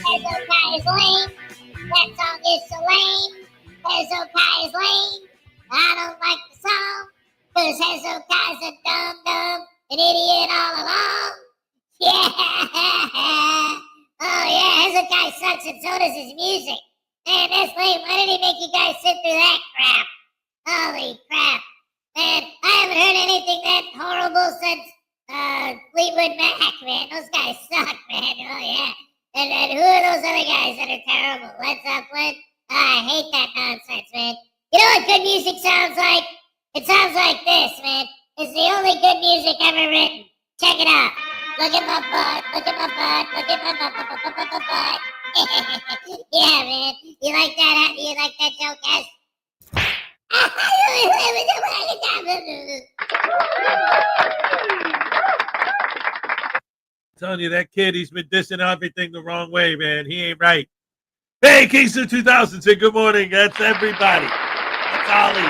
Hezokuai is lame. That song is so lame. Hezokuai is lame. I don't like the song, cause Hezokai's a dum-dum, an idiot all along. Yeah! Oh yeah, Hezokai sucks and so does his music. Man, that's lame. Why did he make you guys sit through that crap? Holy crap. Man, I haven't heard anything that horrible since Fleetwood Mac, man. Those guys suck, man. Oh yeah. And who are those other guys that are terrible? Led Zeppelin? I hate that nonsense, man. You know what good music sounds like? It sounds like this, man. It's the only good music ever written. Check it out. Look at my butt, look at my butt, look at my butt. Yeah, man. You like that? You like that joke, guys? telling you, that kid, he's been dissing everything the wrong way, man. He ain't right. Hey, Kingston 2000, say good morning. That's everybody. That's all he is.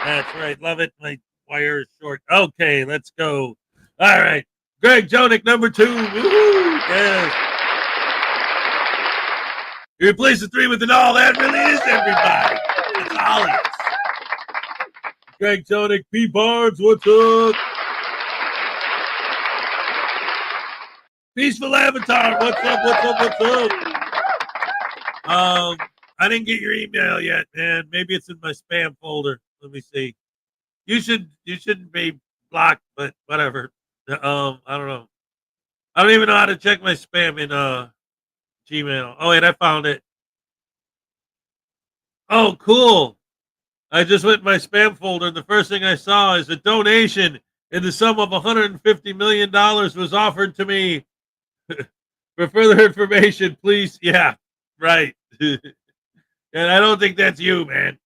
That's right. Love it. My wire is short. Okay, let's go. All right. Greg Jonick, number 2. Woo-hoo. Yes. You replace the 3 with an all. That really is everybody. That's all it is. Greg Jonick, P. Barnes, what's up? Peaceful Avatar, what's up, what's up, what's up? I didn't get your email yet, man. Maybe it's in my spam folder. Let me see. You shouldn't be blocked, but whatever. I don't know. I don't even know how to check my spam in Gmail. Oh wait, I found it. Oh, cool. I just went in my spam folder, and the first thing I saw is a donation in the sum of $150 million was offered to me. For further information, please. Yeah, right. And I don't think that's you, man.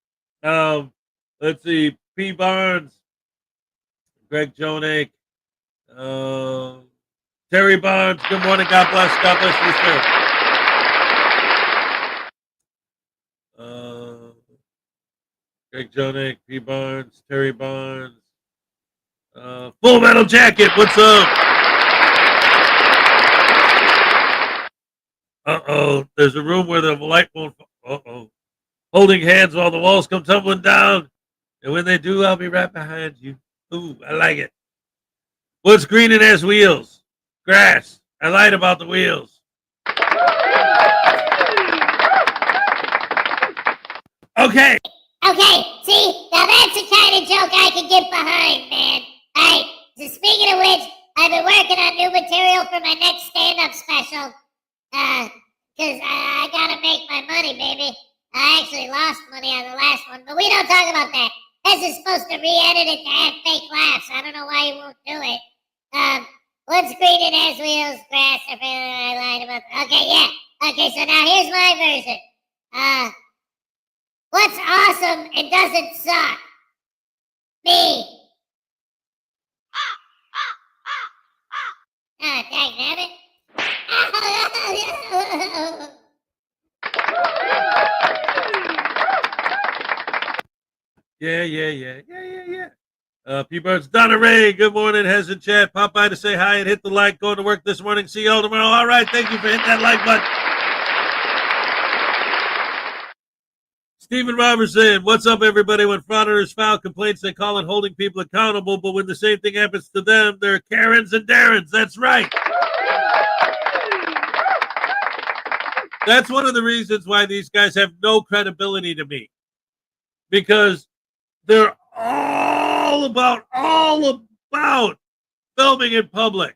Let's see. P. Barnes, Greg Jonick, Terry Barnes. Good morning. God bless. God bless you, sir. Greg Jonick, P. Barnes, Terry Barnes, Full Metal Jacket. What's up? Uh-oh. There's a room where the light won't. Uh-oh. Holding hands while the walls come tumbling down. And when they do, I'll be right behind you. Ooh, I like it. What's green and has wheels? Grass. I lied about the wheels. Okay. Okay, see, now that's the kind of joke I can get behind, man. Alright, so speaking of which, I've been working on new material for my next stand-up special. Cause I gotta make my money, baby. I actually lost money on the last one, but we don't talk about that. This is supposed to re-edit it to have fake laughs. I don't know why you won't do it. What's green and has wheels, grass, I lied about that. Okay, yeah. Okay, so now here's my version. What's awesome and doesn't suck? Me. Oh, dang nabbit. Yeah. P. Barnes, Donna Ray, good morning. Has in chat. Pop by to say hi and hit the like. Going to work this morning. See you all tomorrow. All right. Thank you for hitting that like button. Stephen Robertson, what's up, everybody? When frauditors file complaints, they call it holding people accountable, but when the same thing happens to them, they're Karens and Darrens. That's right. That's one of the reasons why these guys have no credibility to me. Because they're all about filming in public.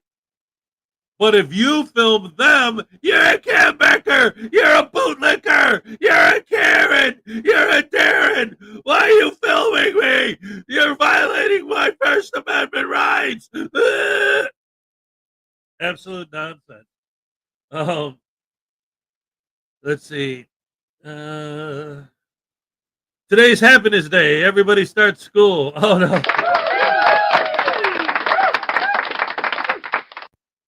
But if you film them, you're a cambacker, you're a bootlicker, you're a Karen, you're a Darren. Why are you filming me? You're violating my First Amendment rights. Absolute nonsense. Let's see. Today's Happiness Day. Everybody starts school. Oh, no.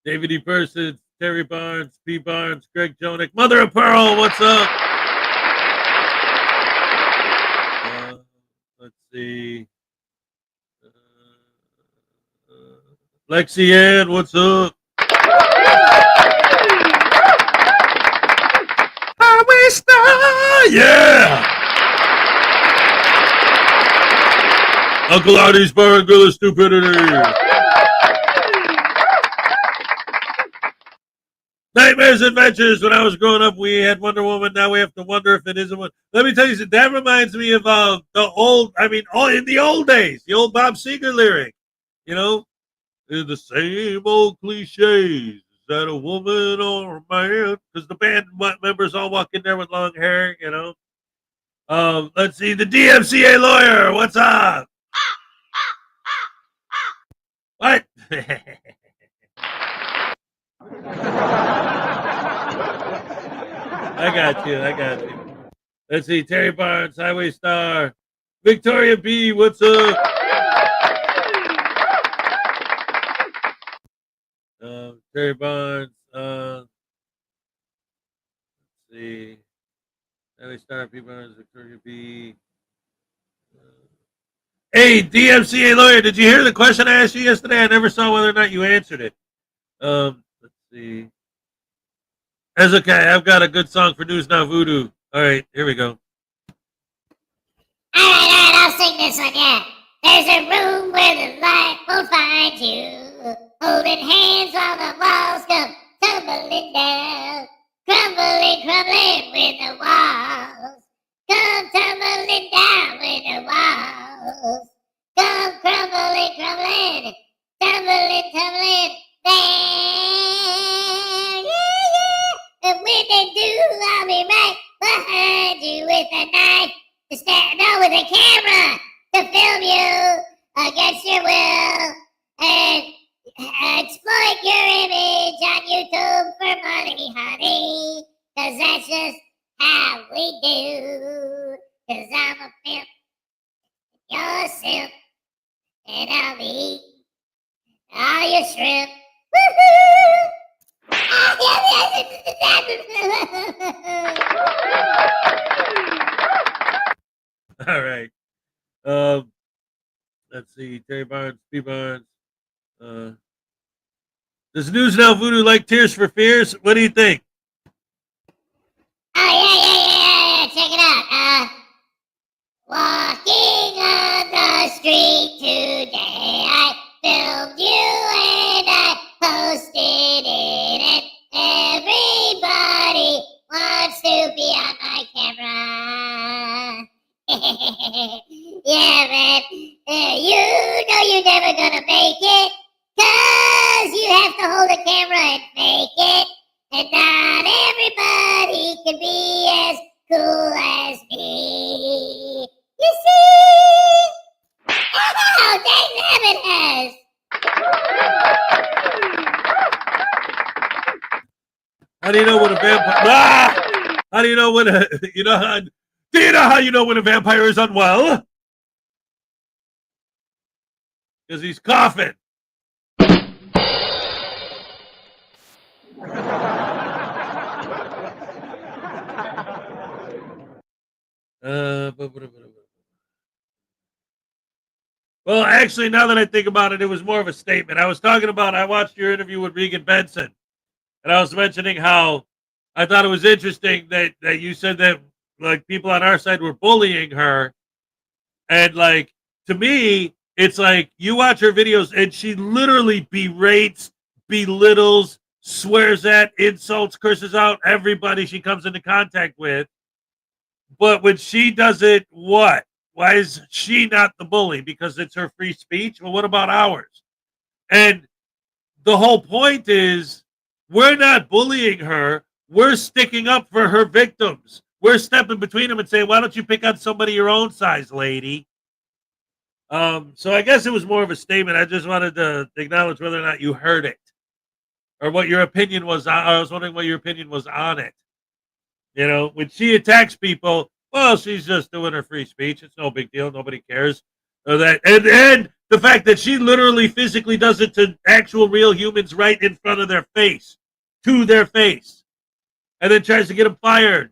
David E. Person, Terry Barnes, P. Barnes, Greg Jonick, Mother of Pearl, what's up? Let's see. Lexi Ann, what's up? Highway Star, yeah! Uncle Artie's Bar and Grill of Stupidity. Nightmares Adventures. When I was growing up, we had Wonder Woman. Now we have to wonder if it isn't one. Let me tell you, that reminds me of in the old days, the old Bob Seger lyric. You know, the same old cliches. Is that a woman or a man? Because the band members all walk in there with long hair. You know. Let's see, the DMCA lawyer. What's up? What? I got you. Let's see, Terry Barnes, Highway Star. Victoria B, what's up? Terry Barnes. Let's see. Ellie Star, P. Barnes, Victoria B. Hey, DMCA lawyer, did you hear the question I asked you yesterday? I never saw whether or not you answered it. Let's see. Hezokuai, I've got a good song for News Now Voodoo. All right, here we go. All right, I'll sing this one, yeah. There's a room where the light won't find you, holding hands while the walls come tumbling down, crumbling with the walls, come tumbling down with the walls, come crumbling, tumbling down. Yeah. And when they do, I'll be right behind you with a knife. With a camera to film you against your will and exploit your image on YouTube for money, honey. Cause that's just how we do. Cause I'm a pimp, you're a simp, and I'll be eating all your shrimp. Woohoo! All right. Let's see. Terry Barnes, P. Barnes. Does News Now Voodoo like Tears for Fears? What do you think? Oh, yeah. Check it out. Walking on the street today, I filmed you and I posted it, and everybody wants to be on my camera. Yeah, man. You know you're never gonna make it, 'cause you have to hold a camera and fake it. And not everybody can be as cool as me. You see? Oh, dang nabbit has. How do you know when a vampire? How do you know when a do you know how you know when a vampire is unwell? Because he's coughing. Well, actually, now that I think about it, it was more of a statement. I was talking about, I watched your interview with Regan Benson, and I was mentioning how I thought it was interesting that you said that like people on our side were bullying her, and like to me, it's like you watch her videos and she literally berates, belittles, swears at, insults, curses out everybody she comes into contact with. But when she does it, what? Why is she not the bully? Because it's her free speech? Well, what about ours? And the whole point is we're not bullying her. We're sticking up for her victims. We're stepping between them and saying, why don't you pick on somebody your own size, lady? So I guess it was more of a statement. I just wanted to acknowledge whether or not you heard it or what your opinion was. I was wondering what your opinion was on it. You know, when she attacks people, well, she's just doing her free speech. It's no big deal. Nobody cares. And the fact that she literally physically does it to actual real humans right in front of their face, to their face, and then tries to get them fired,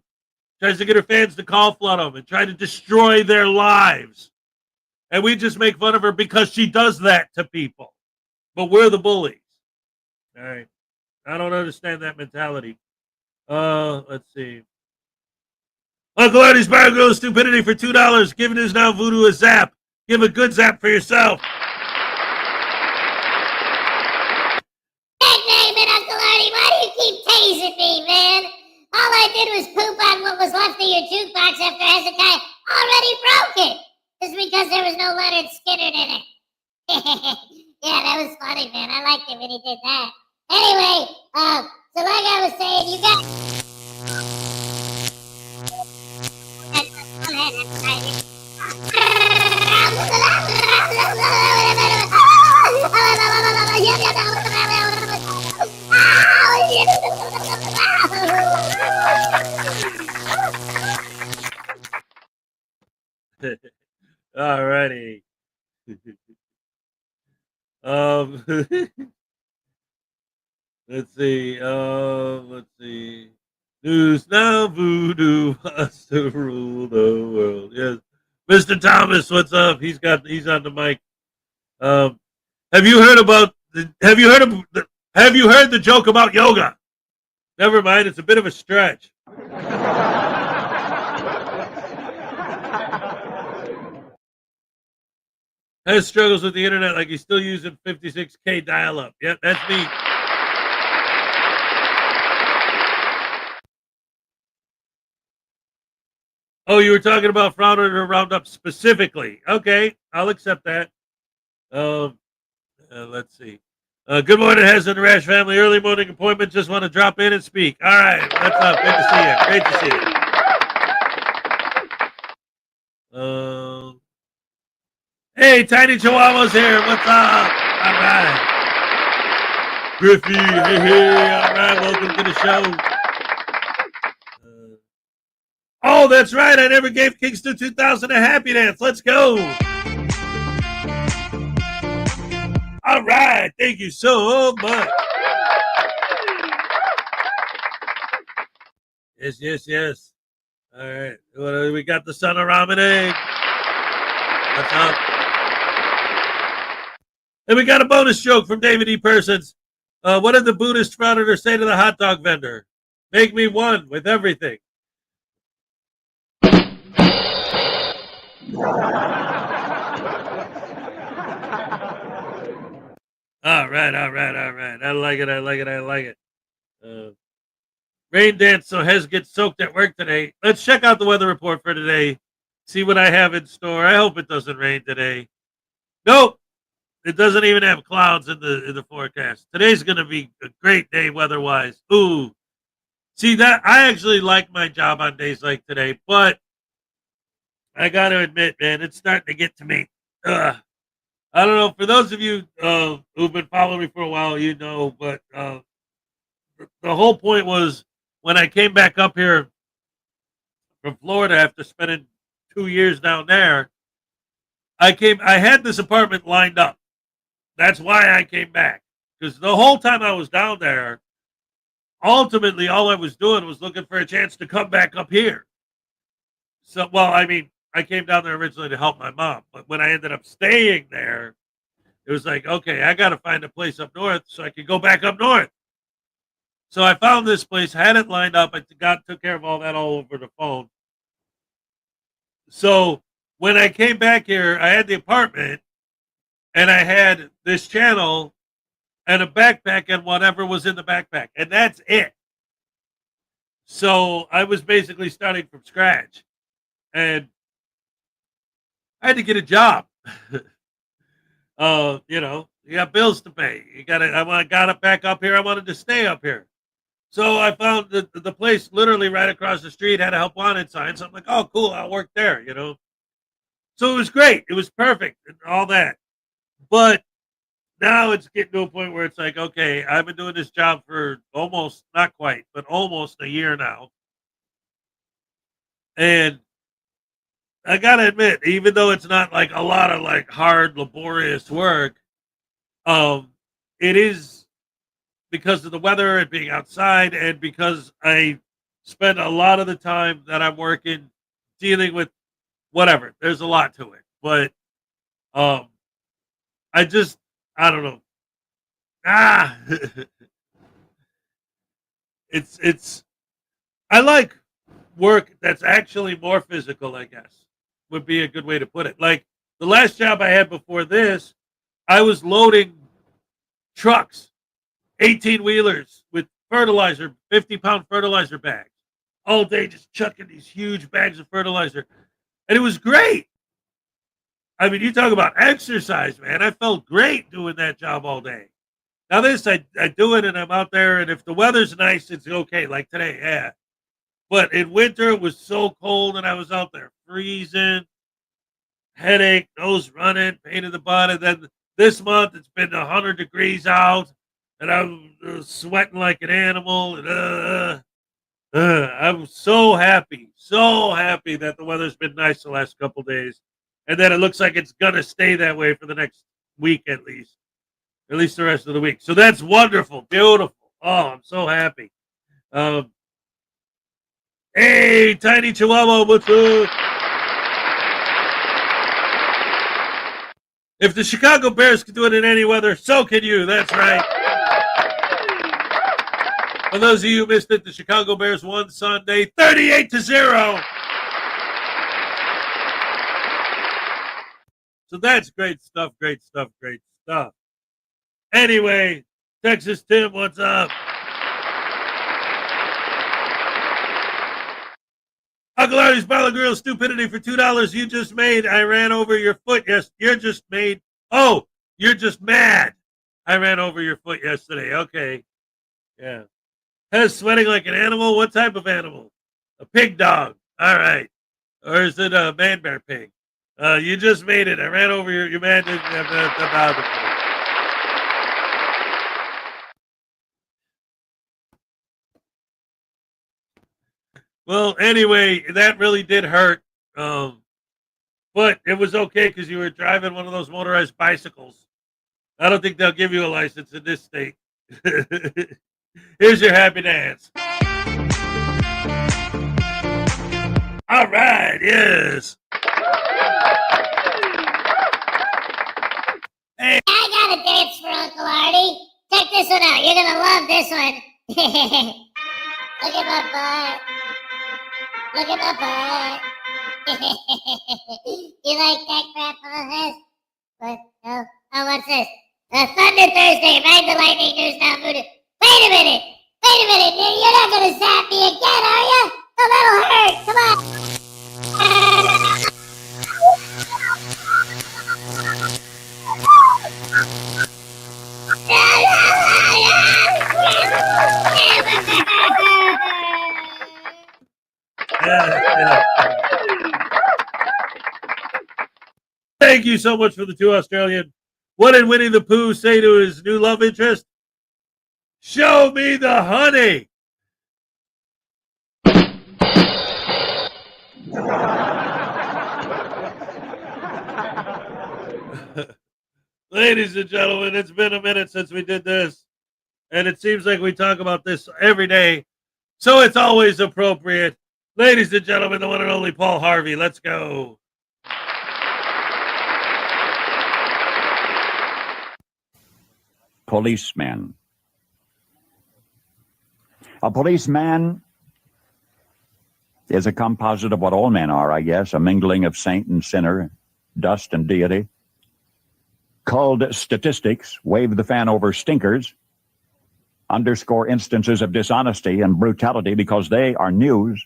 tries to get her fans to call flood them and try to destroy their lives. And we just make fun of her because she does that to people. But we're the bullies. All right. I don't understand that mentality. Let's see. Uncle Artie's Bar Girl Stupidity for $2. Giving News Now Voodoo a zap. Give a good zap for yourself. Dang it, Uncle Artie, why do you keep tasing me, man? All I did was poop on what was left of your jukebox after Hezekiah already broke it. Just because there was no Leonard Skinner in it. Yeah, that was funny, man. I liked it when he did that. Anyway, so like I was saying, you got... Alrighty. Let's see. Let's see. News now, voodoo wants to rule the world. Yes, Mr. Thomas, what's up? He's on the mic. Um, have you heard about? Have you heard the joke about yoga? Never mind. It's a bit of a stretch. Has struggles with the internet like he's still using 56K dial-up. Yep, that's me. Oh, you were talking about Frauditor Roundup specifically. Okay, I'll accept that. Let's see. Good morning, Hez and the Rash family. Early morning appointment. Just want to drop in and speak. All right, what's up? Good to see you. Great to see you. Hey, Tiny Chihuahua's here. What's up? All right. Griffey, hey. All right, welcome to the show. Oh, that's right. I never gave Kingston 2000 a happy dance. Let's go. All right. Thank you so much. Yes. All right. We got the son of ramen egg. What's up? And we got a bonus joke from David E. Persons. What did the Buddhist frauditor say to the hot dog vendor? Make me one with everything. All right. I like it. Rain dance so Hez gets soaked at work today. Let's check out the weather report for today. See what I have in store. I hope it doesn't rain today. Nope. It doesn't even have clouds in the forecast. Today's going to be a great day weather-wise. Ooh. See, that I actually like my job on days like today, but I got to admit, man, it's starting to get to me. Ugh. I don't know. For those of you who've been following me for a while, you know, but the whole point was when I came back up here from Florida after spending 2 years down there, I had this apartment lined up. That's why I came back. Because the whole time I was down there, ultimately all I was doing was looking for a chance to come back up here. So, well, I mean, I came down there originally to help my mom, but when I ended up staying there, it was like, okay, I got to find a place up north so I could go back up north. So I found this place, had it lined up. I took care of all that all over the phone. So when I came back here, I had the apartment and I had this channel and a backpack and whatever was in the backpack. And that's it. So I was basically starting from scratch. And I had to get a job. You got bills to pay. I got it back up here. I wanted to stay up here. So I found the place literally right across the street had a help wanted sign. So I'm like, oh, cool, I'll work there, So it was great. It was perfect and all that. But now it's getting to a point where it's like, okay, I've been doing this job for almost, not quite, but almost a year now. And I gotta admit, even though it's not like a lot of like hard, laborious work, it is because of the weather and being outside, and because I spend a lot of the time that I'm working dealing with whatever. There's a lot to it, but I don't know. It's I like work that's actually more physical, I guess, would be a good way to put it. Like the last job I had before this, I was loading trucks, 18-wheelers with fertilizer, 50-pound fertilizer bags all day, just chucking these huge bags of fertilizer. And it was great. I mean, you talk about exercise, man. I felt great doing that job all day. Now this, I do it and I'm out there, and if the weather's nice, it's okay, like today, yeah. But in winter, it was so cold, and I was out there freezing, headache, nose running, pain in the butt. And then this month, it's been 100 degrees out, and I'm sweating like an animal. And I'm so happy that the weather's been nice the last couple days, and that it looks like it's gonna stay that way for the next week at least the rest of the week. So that's wonderful, beautiful. Oh, I'm so happy. Hey, Tiny Chihuahua, what's up? If the Chicago Bears can do it in any weather, so can you. That's right. For those of you who missed it, the Chicago Bears won Sunday 38-0. So that's great stuff, great stuff, great stuff. Anyway, Texas Tim, what's up? Uncle Artie's Bottle Grill stupidity for $2 you just made. I ran over your foot. Yes, you're just made. Oh, you're just mad. I ran over your foot yesterday. Okay. Yeah. Hez sweating like an animal. What type of animal? A pig dog. All right. Or is it a man bear pig? You just made it. I ran over your man. Well, anyway, that really did hurt. But it was okay because you were driving one of those motorized bicycles. I don't think they'll give you a license in this state. Here's your happy dance. All right, yes. Hey. I got a dance for Uncle Artie. Check this one out. You're going to love this one. Look at my butt. Look at my butt. You like that crap, huh? What? Oh, what's this? Thunder Thursday. Ride the lightning news now, Voodoo. Wait a minute. You're not going to zap me again, are you? Oh, that'll hurt. Come on. Thank you so much for the 2 Australian. What did Winnie the Pooh say to his new love interest? Show me the honey. Ladies and gentlemen, it's been a minute since we did this. And it seems like we talk about this every day. So it's always appropriate. Ladies and gentlemen, the one and only Paul Harvey. Let's go. Policeman. A policeman is a composite of what all men are, I guess, a mingling of saint and sinner, dust and deity. Culled statistics wave the fan over stinkers, underscore instances of dishonesty and brutality because they are news.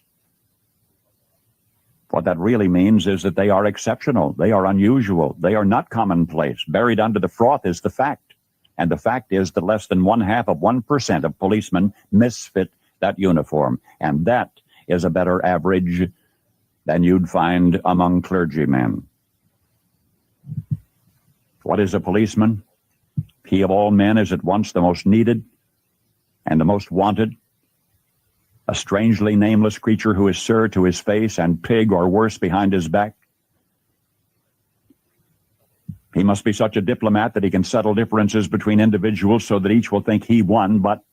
What that really means is that they are exceptional, they are unusual, they are not commonplace. Buried under the froth is the fact. And the fact is that less than 0.5% of policemen misfit that uniform. And that is a better average than you'd find among clergymen. What is a policeman? He of all men is at once the most needed and the most wanted. A strangely nameless creature who is sir to his face and pig or worse behind his back. He must be such a diplomat that he can settle differences between individuals so that each will think he won, but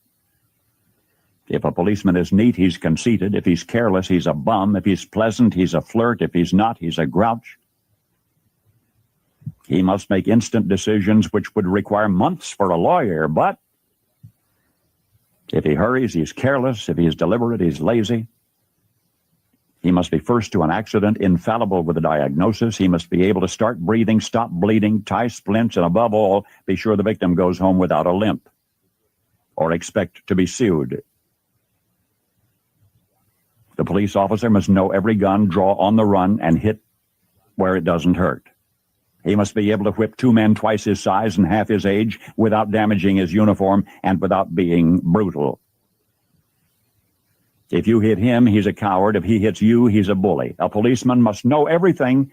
if a policeman is neat, he's conceited. If he's careless, he's a bum. If he's pleasant, he's a flirt. If he's not, he's a grouch. He must make instant decisions which would require months for a lawyer, but if he hurries, he's careless. If he's deliberate, he's lazy. He must be first to an accident, infallible with a diagnosis. He must be able to start breathing, stop bleeding, tie splints, and above all, be sure the victim goes home without a limp or expect to be sued. The police officer must know every gun, draw on the run, and hit where it doesn't hurt. He must be able to whip 2 men twice his size and half his age without damaging his uniform and without being brutal. If you hit him, he's a coward. If he hits you, he's a bully. A policeman must know everything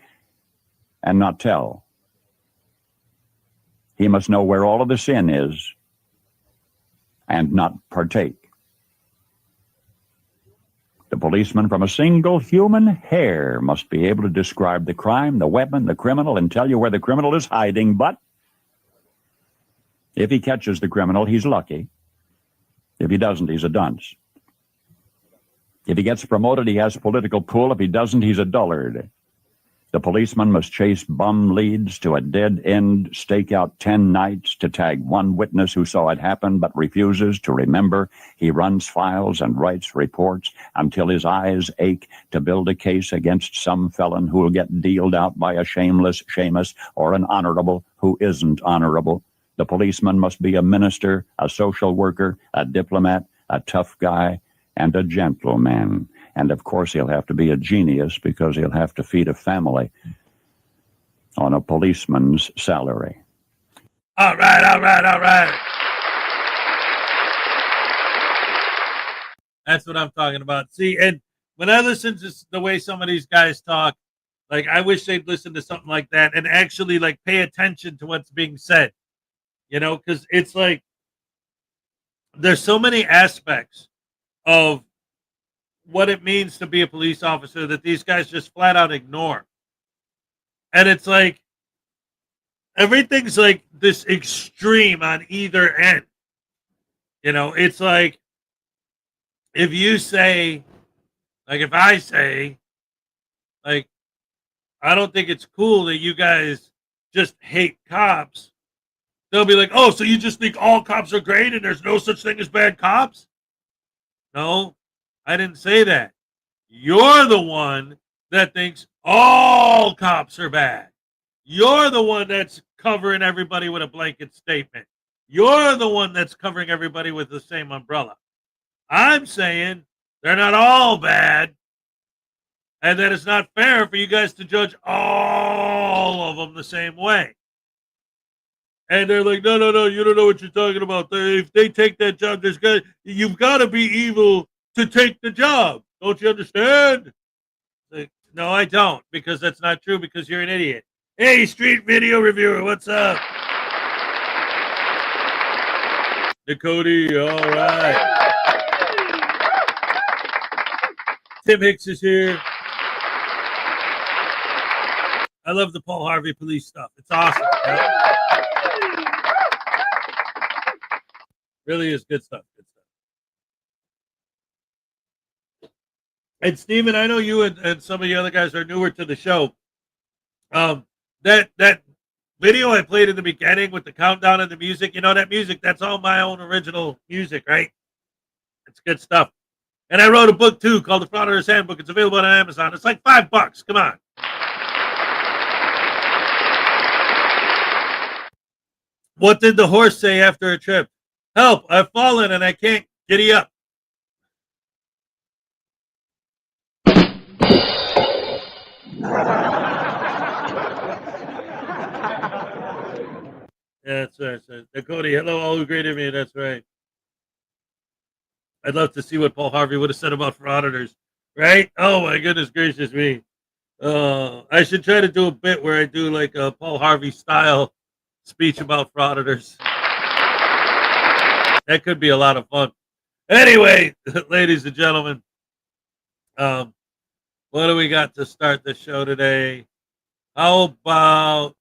and not tell. He must know where all of the sin is and not partake. The policeman from a single human hair must be able to describe the crime, the weapon, the criminal, and tell you where the criminal is hiding. But if he catches the criminal, he's lucky. If he doesn't, he's a dunce. If he gets promoted, he has political pull. If he doesn't, he's a dullard. The policeman must chase bum leads to a dead end, stake out 10 nights to tag one witness who saw it happen but refuses to remember. He runs files and writes reports until his eyes ache to build a case against some felon who will get dealed out by a shameless Seamus or an honorable who isn't honorable. The policeman must be a minister, a social worker, a diplomat, a tough guy, and a gentleman. And of course, he'll have to be a genius because he'll have to feed a family on a policeman's salary. All right. That's what I'm talking about. See, and when I listen to the way some of these guys talk, like, I wish they'd listen to something like that and actually, like, pay attention to what's being said. You know, because it's like there's so many aspects of what it means to be a police officer that these guys just flat out ignore. And it's like everything's like this extreme on either end. You know, it's like if you say, like, if I say, like, I don't think it's cool that you guys just hate cops, they'll be like, oh, so you just think all cops are great and there's no such thing as bad cops? No, I didn't say that. You're the one that thinks all cops are bad. You're the one that's covering everybody with a blanket statement. You're the one that's covering everybody with the same umbrella. I'm saying they're not all bad, and that it's not fair for you guys to judge all of them the same way. And they're like, no, you don't know what you're talking about. If they take that job, you've got to be evil to take the job. Don't you understand? Like, no, I don't, because that's not true, because you're an idiot. Hey, street video reviewer, what's up? Cody, all right. Tim Hicks is here. I love the Paul Harvey police stuff. It's awesome. Right? Really is good stuff. And Steven, I know you and some of the other guys are newer to the show. That video I played in the beginning with the countdown and the music, you know, that music, that's all my own original music, right? It's good stuff. And I wrote a book too called the Frauditors Handbook. It's available on Amazon. It's like $5. Come on. What did the horse say after a trip? Help, I've fallen and I can't giddy up. Yeah, that's right. Cody, hello, all who greeted me. That's right. I'd love to see what Paul Harvey would have said about Frauditors, right? Oh, my goodness gracious me. I should try to do a bit where I do like a Paul Harvey style speech about Frauditors. That could be a lot of fun. Anyway, ladies and gentlemen, what do we got to start the show today? How about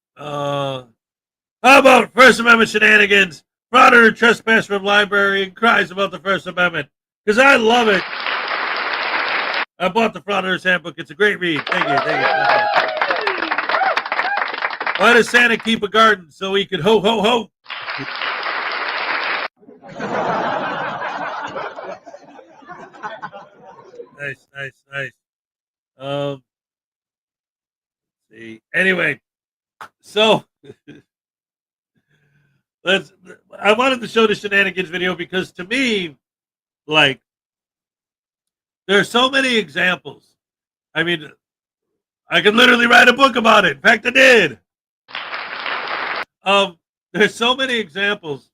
First Amendment shenanigans? Frauditor trespass from library and cries about the First Amendment. Because I love it. I bought the Frauditors Handbook. It's a great read. Thank you. Why does Santa keep a garden? So he could ho, ho, ho. Nice. Let's see. Anyway, so I wanted to show the shenanigans video because to me, like, there are so many examples. I mean, I could literally write a book about it. In fact, I did. There's so many examples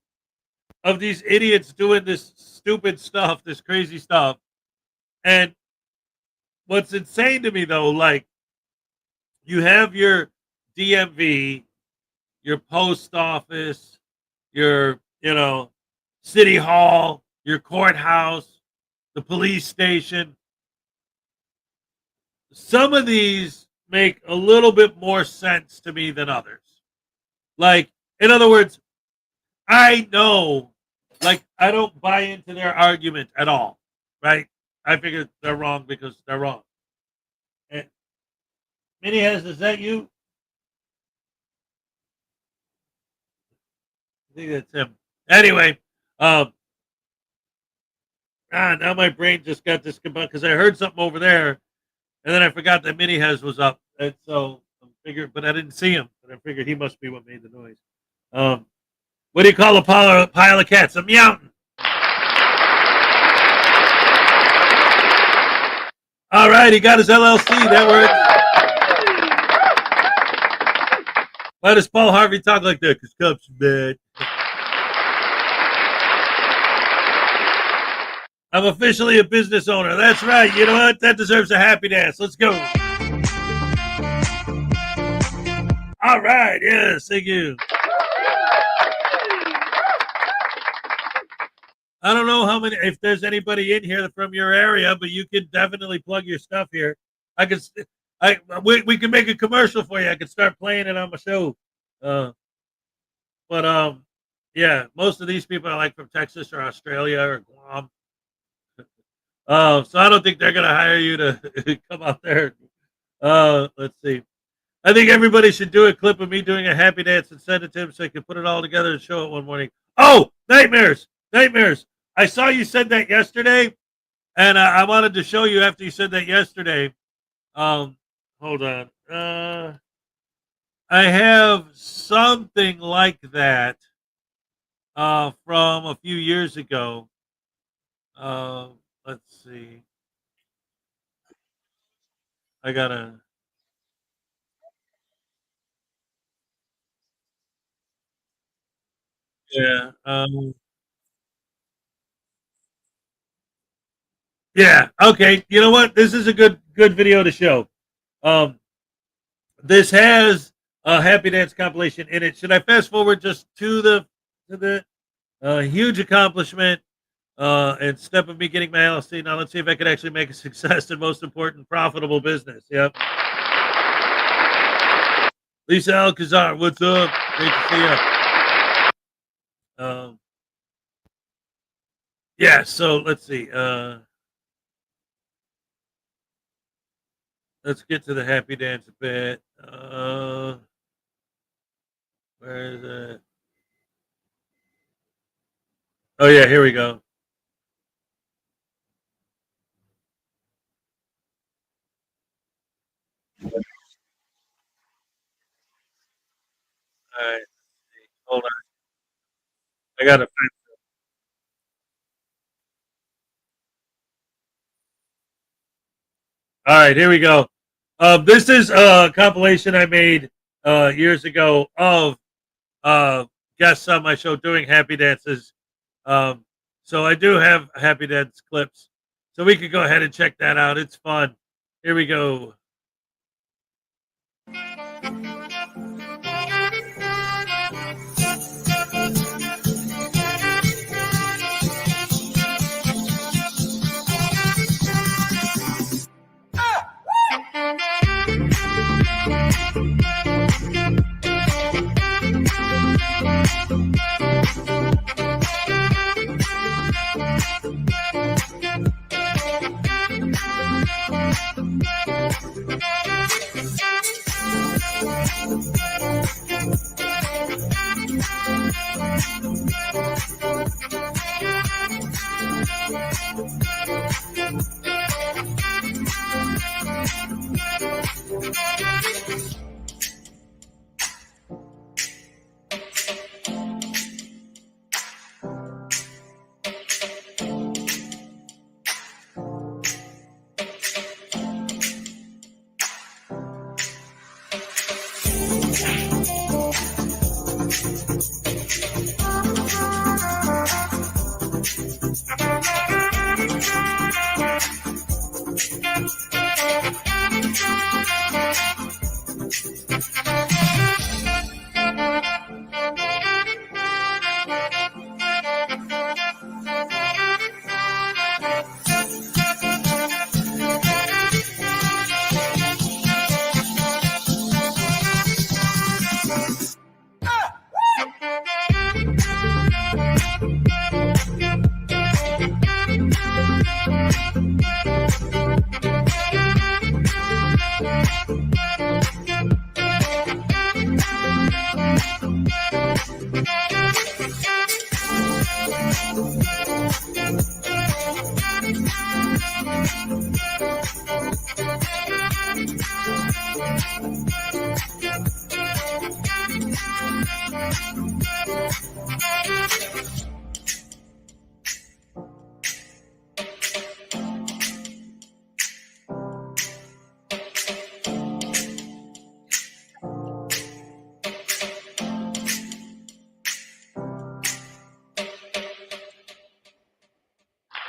of these idiots doing this stupid stuff, this crazy stuff. And what's insane to me, though, like, you have your DMV, your post office, your, city hall, your courthouse, the police station. Some of these make a little bit more sense to me than others. Like, in other words, I know like, I don't buy into their argument at all, right? I figure they're wrong because they're wrong. And Minnie has, is that you? I think that's him. Anyway, now my brain just got discombobulated because I heard something over there, and then I forgot that Mini Hez was up, and so I figured, but I didn't see him, and I figured he must be what made the noise. What do you call a pile of cats? A meowing. All right, he got his LLC. That works. Why does Paul Harvey talk like that? Because cops are bad. I'm officially a business owner. That's right. You know what? That deserves a happy dance. Let's go. All right. Yes, thank you. I don't know how many, if there's anybody in here from your area, but you can definitely plug your stuff here. We can make a commercial for you. I could start playing it on my show. Yeah, most of these people are like from Texas or Australia or Guam. So I don't think they're gonna hire you to come out there. Let's see. I think everybody should do a clip of me doing a happy dance and send it to him so he can put it all together and show it one morning. Oh, nightmares. I saw you said that yesterday, and I wanted to show you after you said that yesterday. Hold on. I have something like that from a few years ago. Let's see. I gotta. Yeah. Yeah. Okay. You know what? This is a good video to show. This has a happy dance compilation in it. Should I fast forward just to the huge accomplishment and step of me getting my LLC? Now let's see if I could actually make a success and most important, profitable business. Yep. Lisa Alcazar, what's up? Great to see you. Yeah. So let's see. Let's get to the happy dance bit. Where is it? Oh yeah, here we go. All right, hold on. I gotta. All right, here we go. This is a compilation I made years ago of guests on my show doing happy dances. So I do have happy dance clips. So we could go ahead and check that out. It's fun. Here we go.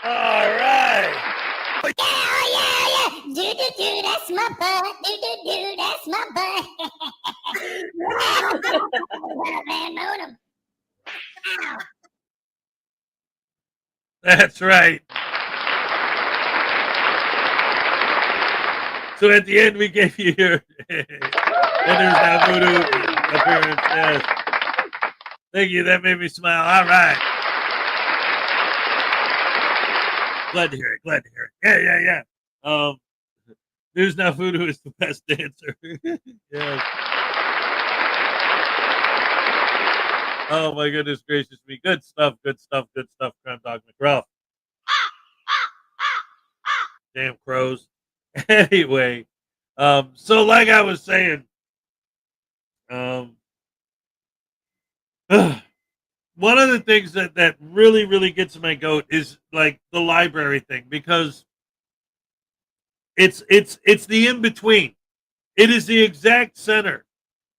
All right. Yeah, oh yeah, yeah. Do, that's my butt. Do, that's my butt. Well, man, modem. Ow. That's right. So at the end, we gave you your There's that voodoo appearance. Yes. Thank you. That made me smile. All right. Glad to hear it. Glad to hear it. Yeah. News Now Voodoo is the best dancer. Yes. Oh my goodness gracious me. Good stuff, Crime Dog McGruff. Damn crows. Anyway, so like I was saying, one of the things that really gets my goat is like the library thing, because it's the in between. It is the exact center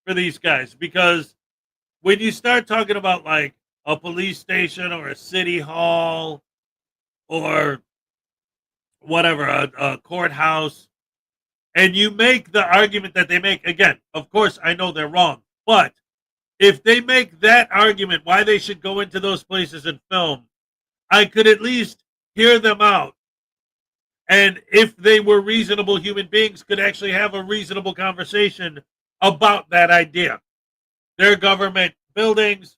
for these guys, because when you start talking about like a police station or a city hall or whatever, a courthouse, and you make the argument that they make, again, of course, I know they're wrong, but if they make that argument why they should go into those places and film, I could at least hear them out. And if they were reasonable human beings, could actually have a reasonable conversation about that idea. They're government buildings.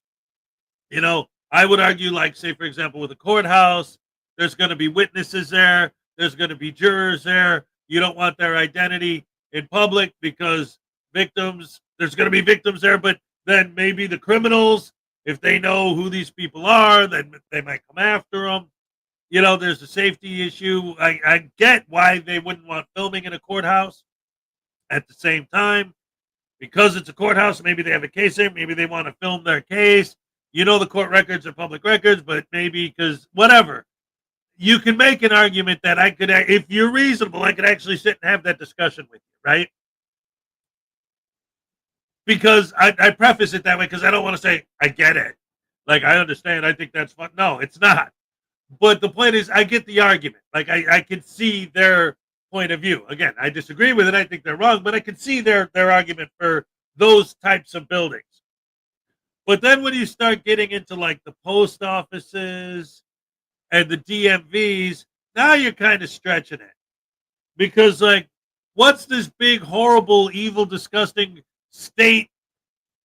You know, I would argue, like, say, for example, with a courthouse, there's going to be witnesses there. There's going to be jurors there. You don't want their identity in public because victims, there's going to be victims there, but then maybe the criminals, if they know who these people are, then they might come after them. You know, there's a safety issue. I get why they wouldn't want filming in a courthouse. At the same time, because it's a courthouse, maybe they have a case there. Maybe they want to film their case. You know, the court records are public records, but maybe because whatever. You can make an argument that I could, if you're reasonable, I could actually sit and have that discussion with you, right? Because I preface it that way because I don't want to say, I get it. Like, I understand. I think that's fun. No, it's not. But the point is, I get the argument. Like, I can see their point of view. Again, I disagree with it. I think they're wrong, but I can see their argument for those types of buildings. But then when you start getting into, like, the post offices and the DMVs, now you're kind of stretching it. Because, like, what's this big, horrible, evil, disgusting state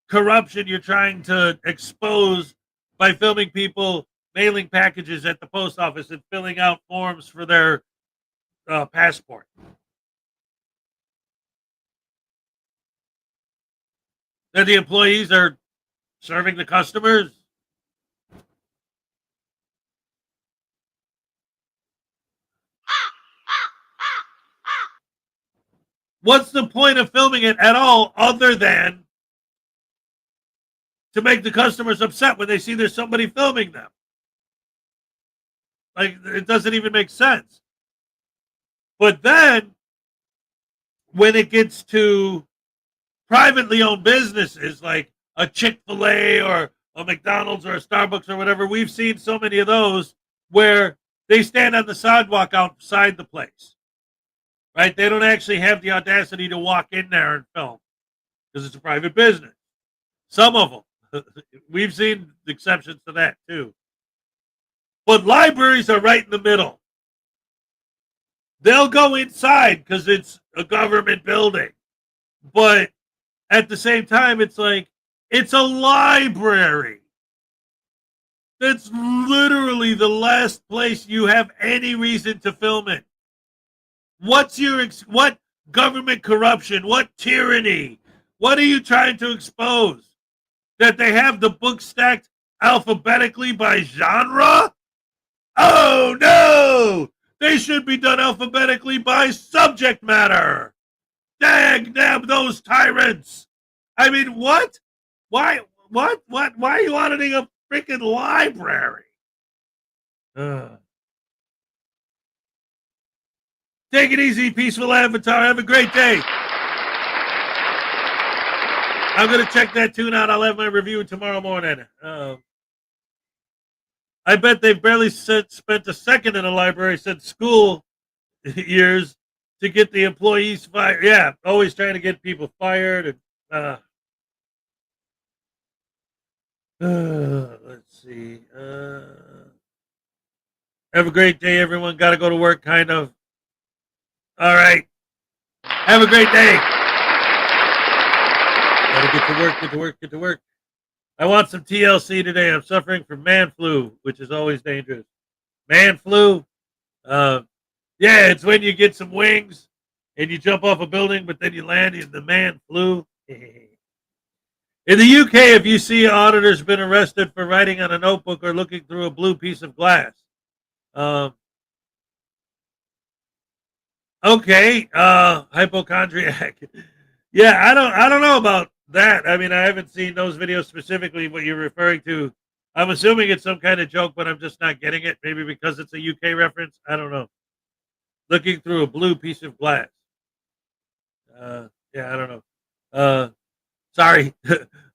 corruption you're trying to expose by filming people mailing packages at the post office and filling out forms for their passport? That the employees are serving the customers? What's the point of filming it at all other than to make the customers upset when they see there's somebody filming them? Like, it doesn't even make sense. But then, when it gets to privately owned businesses like a Chick-fil-A or a McDonald's or a Starbucks or whatever, we've seen so many of those where they stand on the sidewalk outside the place. Right? They don't actually have the audacity to walk in there and film because it's a private business. Some of them. We've seen exceptions to that too. But libraries are right in the middle. They'll go inside because it's a government building. But at the same time, it's like, it's a library. That's literally the last place you have any reason to film it. What government corruption? What tyranny? What are you trying to expose? That they have the book stacked alphabetically by genre? Oh, no! They should be done alphabetically by subject matter. Dang damn those tyrants! I mean, what? Why? What? Why are you auditing a freaking library? Take it easy, peaceful avatar. Have a great day. I'm going to check that tune out. I'll have my review tomorrow morning. I bet they've barely spent a second in a library since school years to get the employees fired. Yeah, always trying to get people fired. And let's see. Have a great day, everyone. Got to go to work, kind of. All right. Have a great day. Got to get to work. I want some TLC today. I'm suffering from man flu, which is always dangerous. Man flu? Yeah, it's when you get some wings and you jump off a building, but then you land in the man flu. In the UK, if you see an auditor's been arrested for writing on a notebook or looking through a blue piece of glass. Okay, hypochondriac. Yeah, I don't know about that. I mean, I haven't seen those videos specifically what you're referring to. I'm assuming it's some kind of joke, but I'm just not getting it. Maybe because it's a UK reference. I don't know. Looking through a blue piece of glass. Yeah, I don't know. Sorry.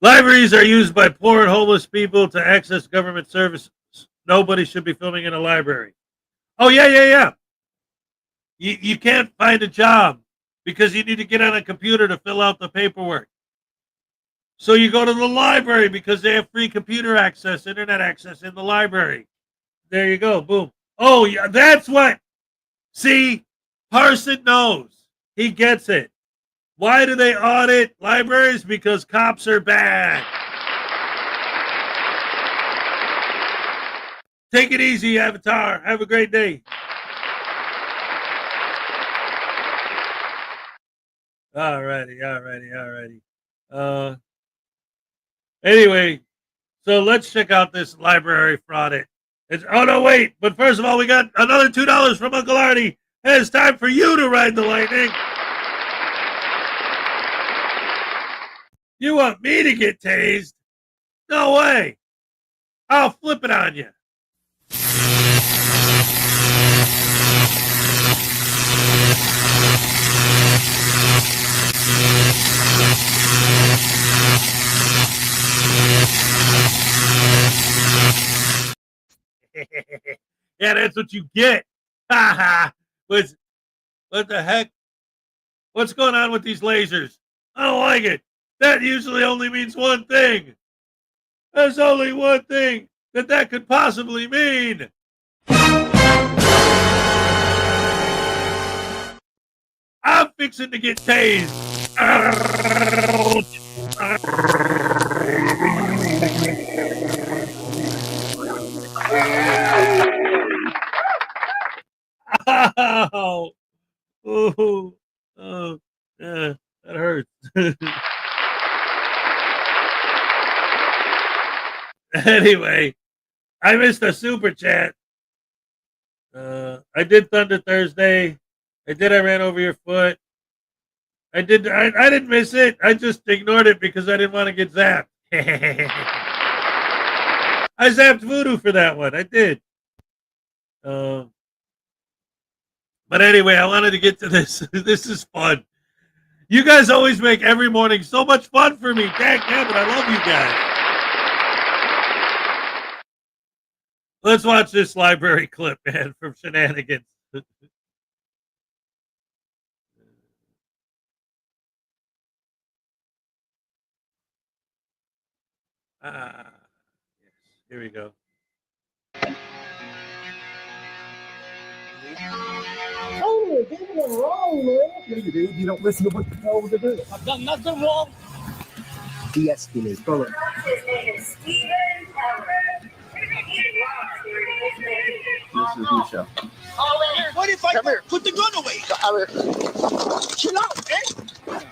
Libraries are used by poor and homeless people to access government services. Nobody should be filming in a library. Oh, yeah. You can't find a job because you need to get on a computer to fill out the paperwork. So you go to the library because they have free computer access, internet access in the library. There you go. Boom. Oh, yeah, that's what. See, Parson knows. He gets it. Why do they audit libraries? Because cops are bad. Take it easy, Avatar. Have a great day. Alrighty. Anyway, so let's check out this library fraud. Oh, no, wait. But first of all, we got another $2 from Uncle Artie. And it's time for you to ride the lightning. You want me to get tased? No way. I'll flip it on you. Yeah, that's what you get. What the heck? What's going on with these lasers? I don't like it. That usually only means one thing. There's only one thing that could possibly mean. I'm fixing to get tased. Ow. Oh, yeah, that hurts. Anyway, I missed a super chat. I did Thunder Thursday. I ran over your foot. I didn't miss it. I just ignored it because I didn't want to get zapped. I zapped Voodoo for that one. I did. But anyway, I wanted to get to this. This is fun. You guys always make every morning so much fun for me. Dang, but I love you guys. Let's watch this library clip, man, from Shenanigans. Yes, here we go. Oh, you're doing it wrong, man. No, you do. You don't listen to what you're told to do. I've done nothing wrong. De-escalate. Go ahead. His name is Stephen Howard. This is Michelle. What if I put the gun away? Chill out, man.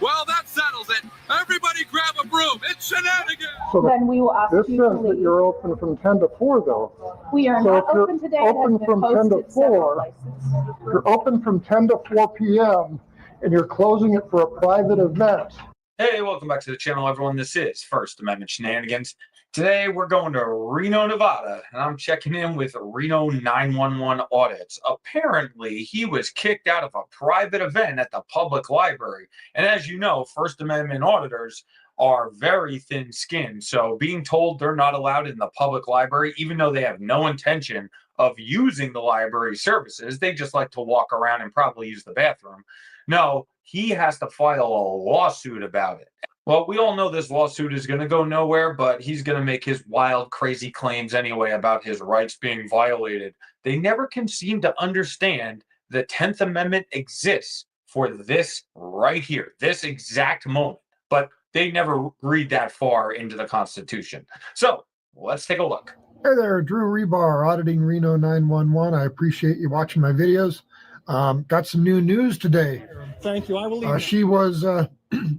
Well, that settles it. Everybody grab a broom. It's Shenanigans. So then we will ask this you says to that leave. you're open from 10 to 4, though. We are So not if you're open today. It has open been from 10 to posted several 4, places. you're open from 10 to 4 p.m. and you're closing it for a private event. Hey, welcome back to the channel, everyone. This is First Amendment Shenanigans. Today, we're going to Reno, Nevada, and I'm checking in with Reno 911 Audits. Apparently, he was kicked out of a private event at the public library. And as you know, First Amendment auditors are very thin-skinned. So being told they're not allowed in the public library, even though they have no intention of using the library services, they just like to walk around and probably use the bathroom. No, he has to file a lawsuit about it. Well, we all know this lawsuit is going to go nowhere, but he's going to make his wild, crazy claims anyway about his rights being violated. They never can seem to understand the 10th Amendment exists for this right here, this exact moment. But they never read that far into the Constitution. So let's take a look. Hey there, Drew Rebar, auditing Reno 911. I appreciate you watching my videos. Got some new news today. Thank you. I will leave. She was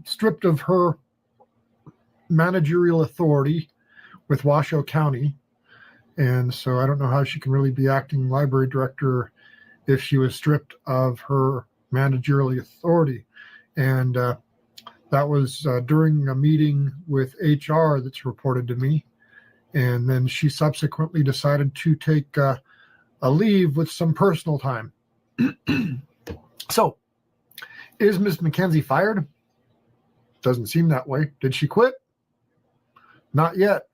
stripped of her managerial authority with Washoe County. And so I don't know how she can really be acting library director if she was stripped of her managerial authority. And that was during a meeting with HR that's reported to me. And then she subsequently decided to take a leave with some personal time. So, is Ms. McKenzie fired? Doesn't seem that way. Did she quit? Not yet.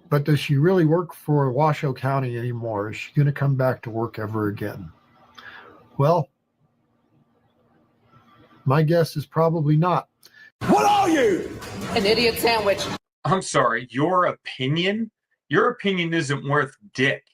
But does she really work for Washoe County anymore? Is she going to come back to work ever again? Well, my guess is probably not. What are you? An idiot sandwich. I'm sorry, your opinion? Your opinion isn't worth dick.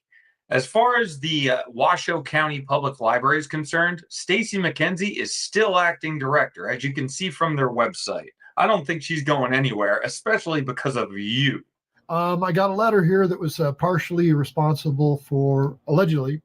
As far as the Washoe County Public Library is concerned, Stacy McKenzie is still acting director, as you can see from their website. I don't think she's going anywhere, especially because of you. I got a letter here that was partially responsible for, allegedly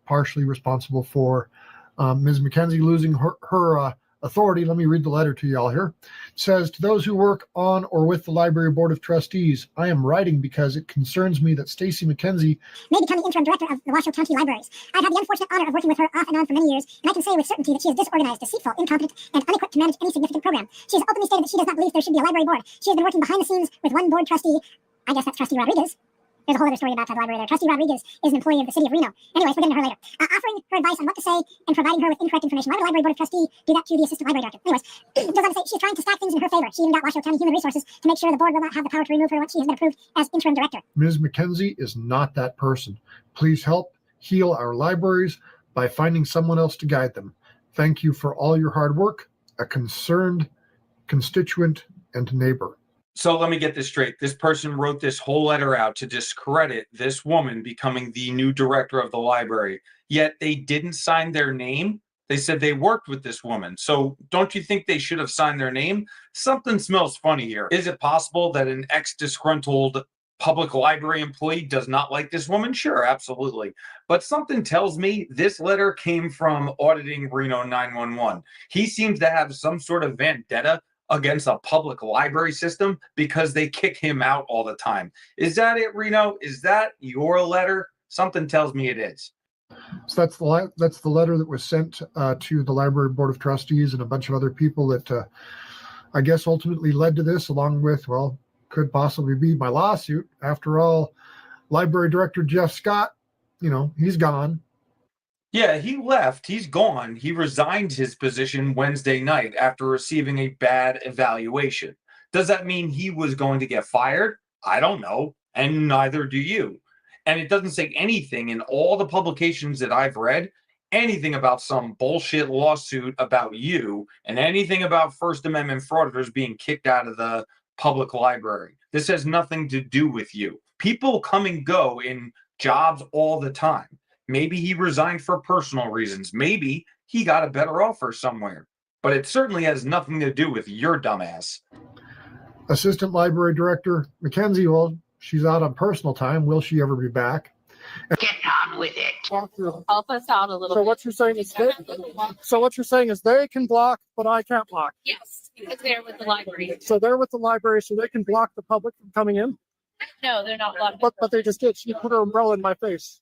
partially responsible for Ms. McKenzie losing her authority. Let me read the letter to y'all here. It says, to those who work on or with the Library Board of Trustees, I am writing because it concerns me that Stacy McKenzie may become the interim director of the Washoe County Libraries. I've had the unfortunate honor of working with her off and on for many years, and I can say with certainty that she is disorganized, deceitful, incompetent, and unequipped to manage any significant program. She has openly stated that she does not believe there should be a library board. She has been working behind the scenes with one board trustee. I guess that's Trustee Rodriguez. There's a whole other story about the library there. Trustee Rodriguez is an employee of the city of Reno. Anyways, we'll get into her later. Offering her advice on what to say and providing her with incorrect information. Why would the library board of trustee do that to the assistant library director? Anyways, it goes on to say she's trying to stack things in her favor. She even got Washoe County Human Resources to make sure the board will not have the power to remove her once she has been approved as interim director. Ms. McKenzie is not that person. Please help heal our libraries by finding someone else to guide them. Thank you for all your hard work, a concerned constituent and neighbor. So let me get this straight. This person wrote this whole letter out to discredit this woman becoming the new director of the library, yet they didn't sign their name. They said they worked with this woman. So don't you think they should have signed their name? Something smells funny here. Is it possible that an ex-disgruntled public library employee does not like this woman? Sure, absolutely. But something tells me this letter came from auditing Reno 911. He seems to have some sort of vendetta against a public library system because they kick him out all the time. Is that it, Reno? Is that your letter? Something tells me it is. So that's the letter that was sent to the Library Board of Trustees and a bunch of other people that I guess ultimately led to this, along with, well, could possibly be my lawsuit. After all, Library Director Jeff Scott, you know, he's gone. Yeah, he left. He's gone. He resigned his position Wednesday night after receiving a bad evaluation. Does that mean he was going to get fired? I don't know, and neither do you. And it doesn't say anything in all the publications that I've read, anything about some bullshit lawsuit about you, and anything about First Amendment frauditors being kicked out of the public library. This has nothing to do with you. People come and go in jobs all the time. Maybe he resigned for personal reasons. Maybe he got a better offer somewhere. But it certainly has nothing to do with your dumbass. Assistant Library Director McKenzie, well, she's out on personal time. Will she ever be back? Get on with it. Help us out a little So bit. what you're saying is they can block, but I can't block. Yes. Because they're with the library. So they're with the library, so they can block the public from coming in. No, they're not blocked. But they just did. She put her umbrella in my face.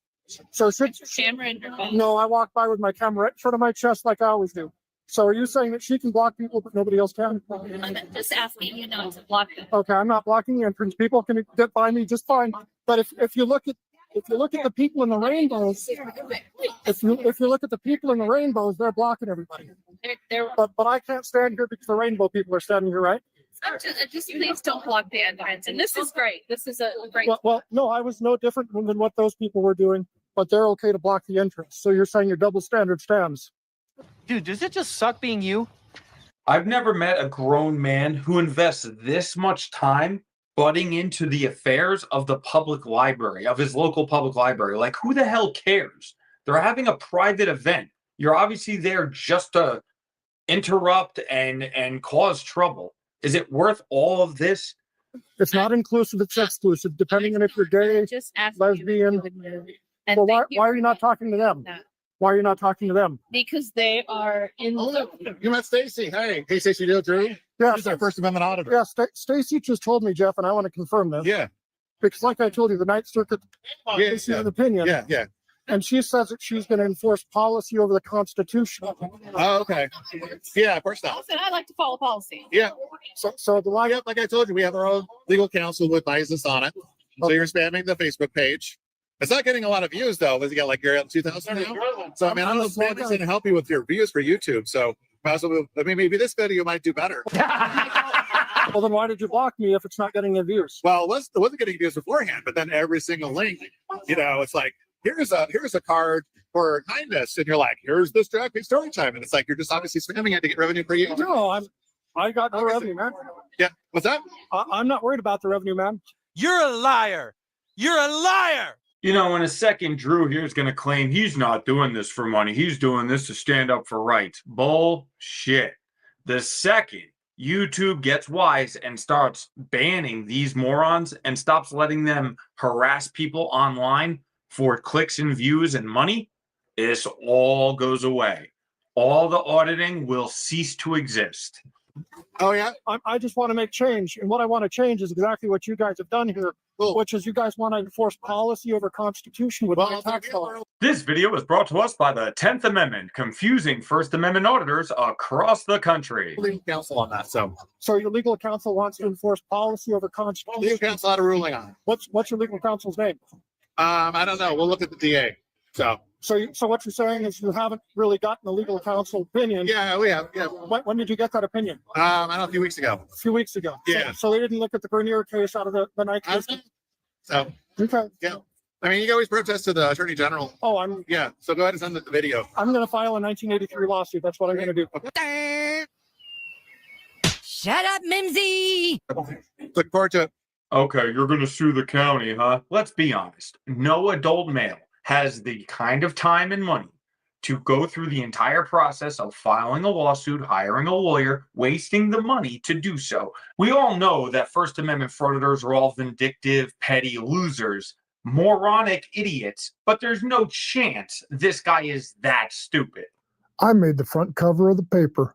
So should Camera in her face. no, I walk by with my camera right in front of my chest like I always do. So are you saying that she can block people but nobody else can? I'm just asking you not to block them. Okay, I'm not blocking the entrance. People can get by me just fine. But if you look at the people in the rainbows, if you look at the people in the rainbows, they're blocking everybody. But I can't stand here because the rainbow people are standing here, right? Just please don't block the entrance. And this is great. This is a great. Well, no, I was no different than what those people were doing, but they're okay to block the entrance. So you're saying your double standard stands. Dude, does it just suck being you? I've never met a grown man who invests this much time butting into the affairs of the public library, of his local public library. Like, who the hell cares? They're having a private event. You're obviously there just to interrupt and cause trouble. Is it worth all of this? It's not inclusive, it's exclusive, depending on if you're gay, Just ask lesbian. Well, why are you not talking to them? Why are you not talking to them? Because they are in. You met Stacy. Hey, Stacy, you Drew? Yeah, She's our First Amendment auditor. yeah. Stacy just told me, Jeff, and I want to confirm this. Yeah, Because, like I told you, the Ninth Circuit issued an opinion, yeah. and she says that she's going to enforce policy over the Constitution. Oh, okay. Yeah, of course not. Listen, I like to follow policy. Yeah, So the line. like I told you, we have our own legal counsel who advises us on it. So you're spamming the Facebook page. It's not getting a lot of views though. You got like you're at 2,000 now. So I mean, I don't know if spamming's going to help you with your views for YouTube. So possibly, I mean, maybe this video might do better. Well, then why did you block me if it's not getting any views? Well, it wasn't getting views beforehand, but then every single link, it's like here's a card for kindness, and you're like, here's this direct story time, and it's like you're just obviously spamming it to get revenue for you. No, I got no revenue, man. Yeah, what's that? I'm not worried about the revenue, man. You're a liar. You're a liar. You know, in a second, Drew here is going to claim he's not doing this for money. He's doing this to stand up for rights. Bullshit. The second YouTube gets wise and starts banning these morons and stops letting them harass people online for clicks and views and money, this all goes away. All the auditing will cease to exist. Oh yeah. I just want to make change, and what I want to change is exactly what you guys have done here, which is you guys want to enforce policy over Constitution with my tax dollars. This video was brought to us by the 10th Amendment, confusing First Amendment auditors across the country. Legal counsel on that. So your legal counsel wants to enforce policy over Constitution. legal counsel had a ruling on it. What's your legal counsel's name? I don't know. We'll look at the DA. So what you're saying is you haven't really gotten a legal counsel opinion. yeah, we have. Yeah. When did you get that opinion? I don't know, a few weeks ago. A few weeks ago. Yeah. So they didn't look at the Grenier case out of the Ninth I don't District. know. So Okay. yeah. I mean, you can always protest to the Attorney General. Oh, I'm Yeah. So go ahead and send the video. going to file a 1983 lawsuit. That's what I'm going to do. Shut up, Mimsy. Look forward to it. Okay, you're going to sue the county, huh? Let's be honest. No adult male has the kind of time and money to go through the entire process of filing a lawsuit, hiring a lawyer, wasting the money to do so. We all know that First Amendment frauditors are all vindictive, petty losers, moronic idiots, but there's no chance this guy is that stupid. I made the front cover of the paper.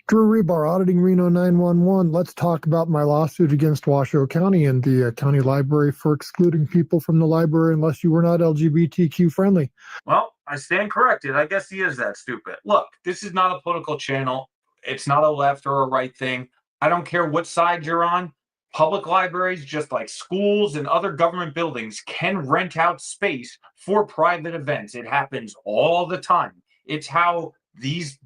Drew Rebar, Auditing Reno 911. Let's talk about my lawsuit against Washoe County and the county library for excluding people from the library unless you were not LGBTQ friendly. Well, I stand corrected. I guess he is that stupid. Look, this is not a political channel. It's not a left or a right thing. I don't care what side you're on. Public libraries, just like schools and other government buildings, can rent out space for private events. It happens all the time. It's how these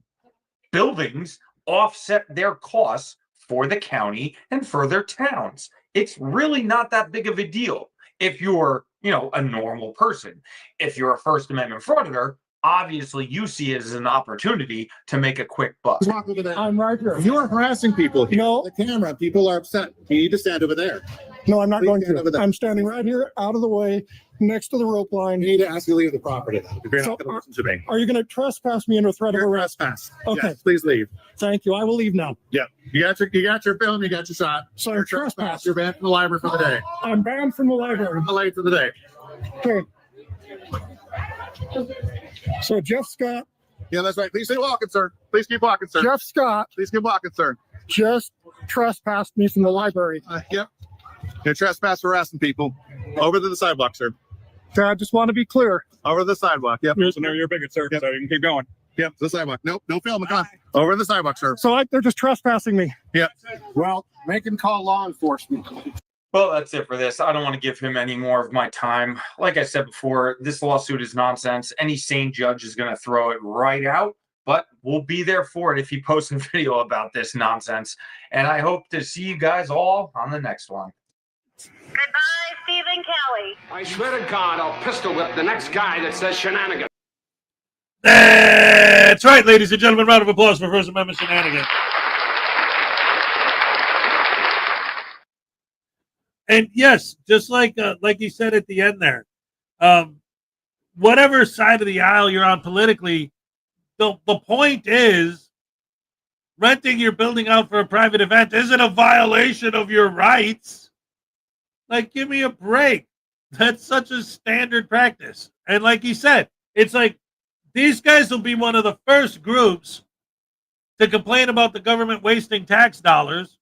buildings offset their costs for the county and for their towns. It's really not that big of a deal if you're, a normal person. If you're a First Amendment frauditor, obviously you see it as an opportunity to make a quick buck. I'm right here. You are harassing people. No. The camera. People are upset. You need to stand over there. No, I'm not Please going stand over to. there. I'm standing right here out of the way next to the rope line. You need to ask you to leave the property if you're So not going to listen to me. Are you going to trespass me under threat of You're arrest? trespass. Okay. Yes, please leave. Thank you. I will leave now. Yeah. You got your film, you got your shot. So You're trespass. You're banned from the library for the day. I'm banned from the library. Delayed for the day. Okay. So Jeff Scott Yeah, that's right. Please keep walking, sir. Please keep walking, sir. Jeff Scott Please keep walking, sir. just trespassed me from the library. Yep. You're trespass harassing people. Over to the sidewalk, sir. Okay, I just want to be clear. Over the sidewalk. Yep. Here's your bigot, sir. Yep. So you can keep going. Yep. The sidewalk. Nope. No film. Come on. Over the sidewalk, sir. So they're just trespassing me. Yep. Well, make him call law enforcement. Well, that's it for this. I don't want to give him any more of my time. Like I said before, this lawsuit is nonsense. Any sane judge is going to throw it right out, but we'll be there for it if he posts a video about this nonsense. And I hope to see you guys all on the next one. Goodbye, Stephen Kelly. I swear to God, I'll pistol whip the next guy that says shenanigans. That's right, ladies and gentlemen. Round of applause for First Amendment shenanigans. And yes, just like you said at the end there, whatever side of the aisle you're on politically, the point is renting your building out for a private event isn't a violation of your rights. Like, give me a break. That's such a standard practice. And like he said, it's like these guys will be one of the first groups to complain about the government wasting tax dollars.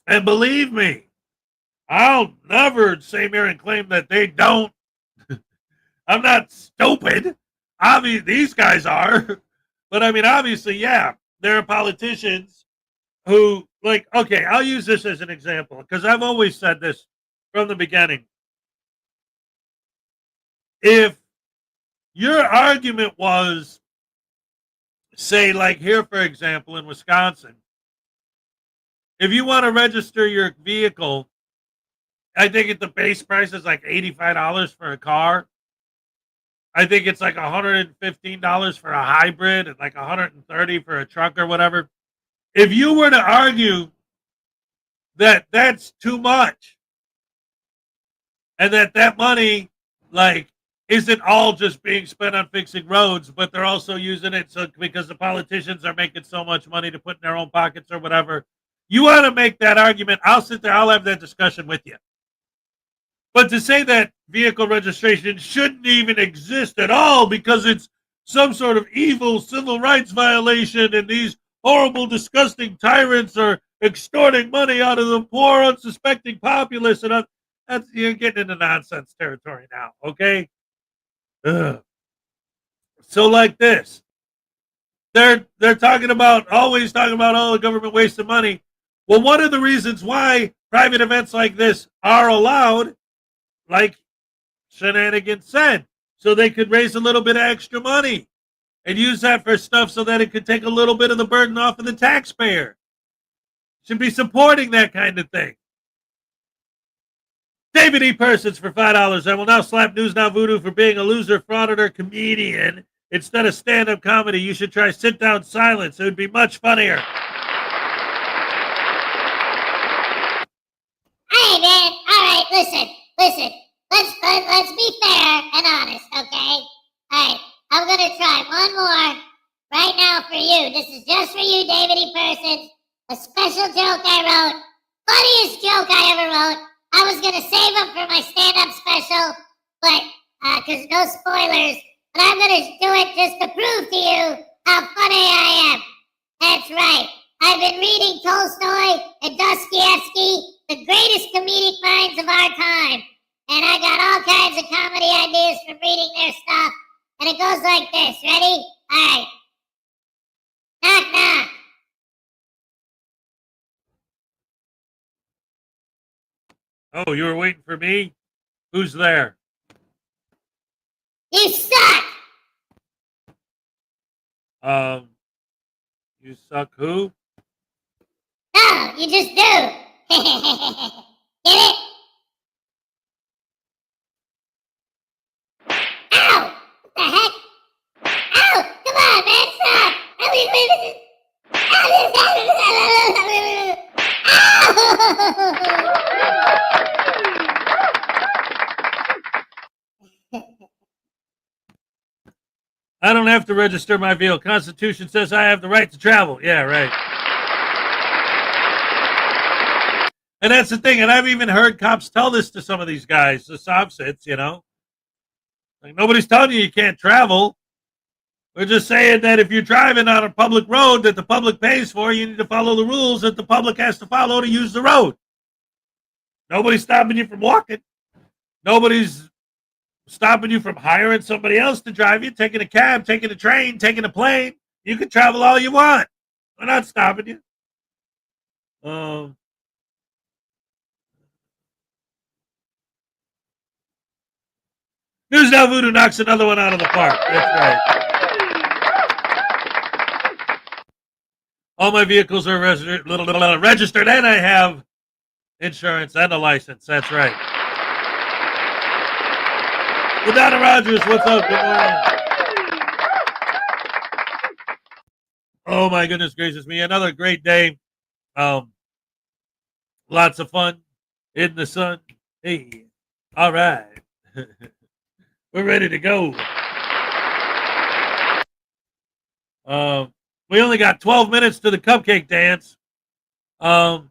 And believe me, I'll never say here and claim that they don't. I'm not stupid. Obviously, these guys are. But I mean, obviously, yeah, there are politicians who, like, okay, I'll use this as an example because I've always said this from the beginning. If your argument was, say, like here, for example, in Wisconsin, if you want to register your vehicle, I think the base price is like $85 for a car. I think it's like $115 for a hybrid and like $130 for a truck or whatever. If you were to argue that that's too much and that money, like, isn't all just being spent on fixing roads, but they're also using it so because the politicians are making so much money to put in their own pockets or whatever, you want to make that argument. I'll sit there. I'll have that discussion with you. But to say that vehicle registration shouldn't even exist at all because it's some sort of evil civil rights violation and these horrible, disgusting tyrants are extorting money out of the poor, unsuspecting populace, and that's, you're getting into nonsense territory now, okay? Ugh. So like this, they're always talking about all the government wasting money. Well, one of the reasons why private events like this are allowed, like Shenanigans said, so they could raise a little bit of extra money and use that for stuff so that it could take a little bit of the burden off of the taxpayer. Should be supporting that kind of thing. David E. Persons for $5. I will now slap News Now Voodoo for being a loser frauditor comedian. Instead of stand-up comedy, you should try sit-down silence. It would be much funnier. Hey, man. All right, listen. Let's be fair and honest, okay? All right, I'm gonna try one more right now for you. This is just for you, David E. Persons. A special joke I wrote. Funniest joke I ever wrote. I was gonna save them for my stand-up special, but cause no spoilers. But I'm gonna do it just to prove to you how funny I am. That's right. I've been reading Tolstoy and Dostoevsky, the greatest comedic minds of our time. And I got all kinds of comedy ideas from reading their stuff. And it goes like this. Ready? All right. Knock, knock. Oh, you were waiting for me? Who's there? You suck. You suck who? No, you just do. Get it? Ow! What the heck? Ow! Come on, man, stop! I don't have to register my vehicle. Constitution says I have the right to travel. Yeah, right. And that's the thing. And I've even heard cops tell this to some of these guys, the sob sits, you know. Like, nobody's telling you can't travel. We're just saying that if you're driving on a public road that the public pays for, you need to follow the rules that the public has to follow to use the road. Nobody's stopping you from walking. Nobody's stopping you from hiring somebody else to drive you, taking a cab, taking a train, taking a plane. You can travel all you want. We're not stopping you. News Now Voodoo knocks another one out of the park. That's right. All my vehicles are registered, and I have insurance and a license. That's right. Madonna Rogers, what's up? Good morning. Oh my goodness gracious me! Another great day. Lots of fun in the sun. Hey, all right. We're ready to go. We only got 12 minutes to the cupcake dance. I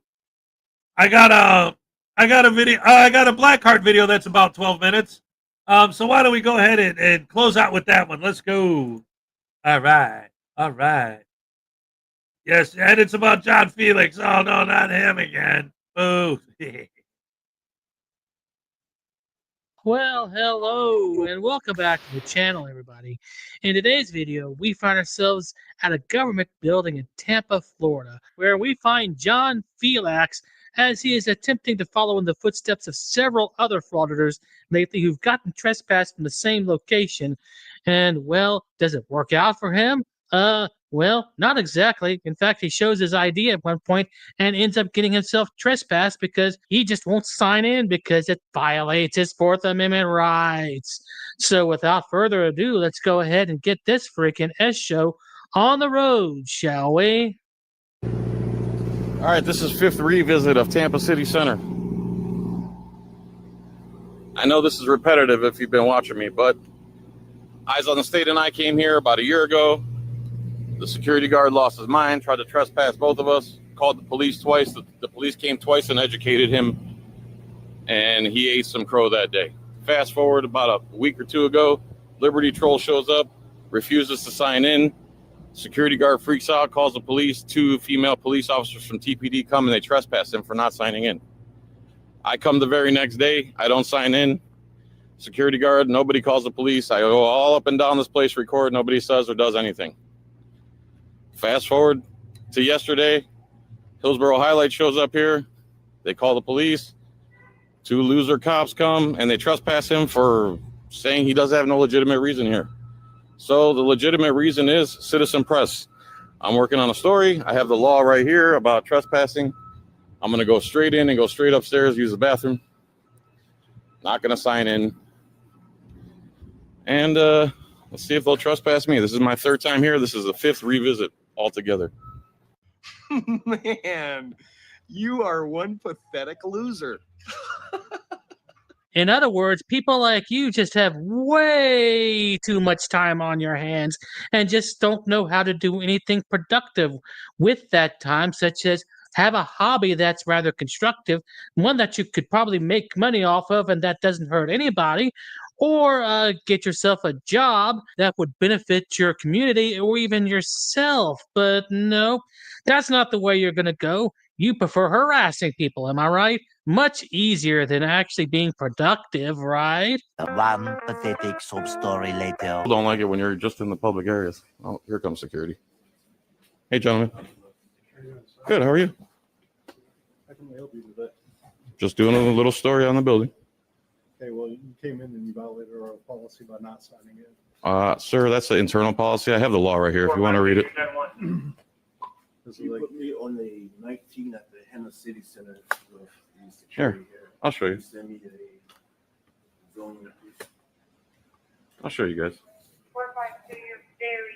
got a video. I got a Blackheart video that's about 12 minutes. So why don't we go ahead and close out with that one? Let's go. All right. All right. Yes, and it's about John Felix. Oh no, not him again. Oh. Well, hello, and welcome back to the channel, everybody. In today's video, we find ourselves at a government building in Tampa, Florida, where we find John Felix as he is attempting to follow in the footsteps of several other frauditors lately who've gotten trespassed from the same location. And, well, does it work out for him? Well, not exactly. In fact, he shows his ID at one point and ends up getting himself trespassed because he just won't sign in because it violates his Fourth Amendment rights. So without further ado, let's go ahead and get this freaking S show on the road, shall we? All right, this is fifth revisit of Tampa City Center. I know this is repetitive if you've been watching me, but Eyes on the State and I came here about a year ago. The security guard lost his mind, tried to trespass both of us, called the police twice. The police came twice and educated him, and he ate some crow that day. Fast forward about a week or two ago, Liberty Troll shows up, refuses to sign in. Security guard freaks out, calls the police. 2 female police officers from TPD come and they trespass him for not signing in. I come the very next day. I don't sign in. Security guard, nobody calls the police. I go all up and down this place, record. Nobody says or does anything. Fast forward to yesterday, Hillsborough Highlight shows up here. They call the police. 2 loser cops come and they trespass him for saying he doesn't have no legitimate reason here. So the legitimate reason is citizen press. I'm working on a story. I have the law right here about trespassing. I'm going to go straight in and go straight upstairs, use the bathroom. Not going to sign in. And let's see if they'll trespass me. This is my 3rd time here. This is the 5th revisit altogether. Man, you are one pathetic loser. In other words, people like you just have way too much time on your hands and just don't know how to do anything productive with that time, such as have a hobby that's rather constructive, one that you could probably make money off of and that doesn't hurt anybody, or get yourself a job that would benefit your community or even yourself. But no, that's not the way you're going to go. You prefer harassing people, am I right? Much easier than actually being productive, right? One pathetic sob story later. Don't like it when you're just in the public areas. Oh, here comes security. Hey, gentlemen. Good, how are you? How can we help you today? Just doing a little story on the building. Okay, well, you came in and you violated our policy by not signing in. Sir, that's the internal policy. I have the law right here if you want to read it. You put me on the 19 at the Henna City Center with the Here, security here. I'll show you. Send me a zoning. I'll show you guys. 452, you're very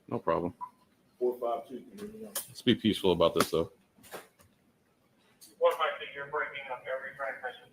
No problem. 452. Let's be peaceful about this, though. 452, you're breaking up every transmission.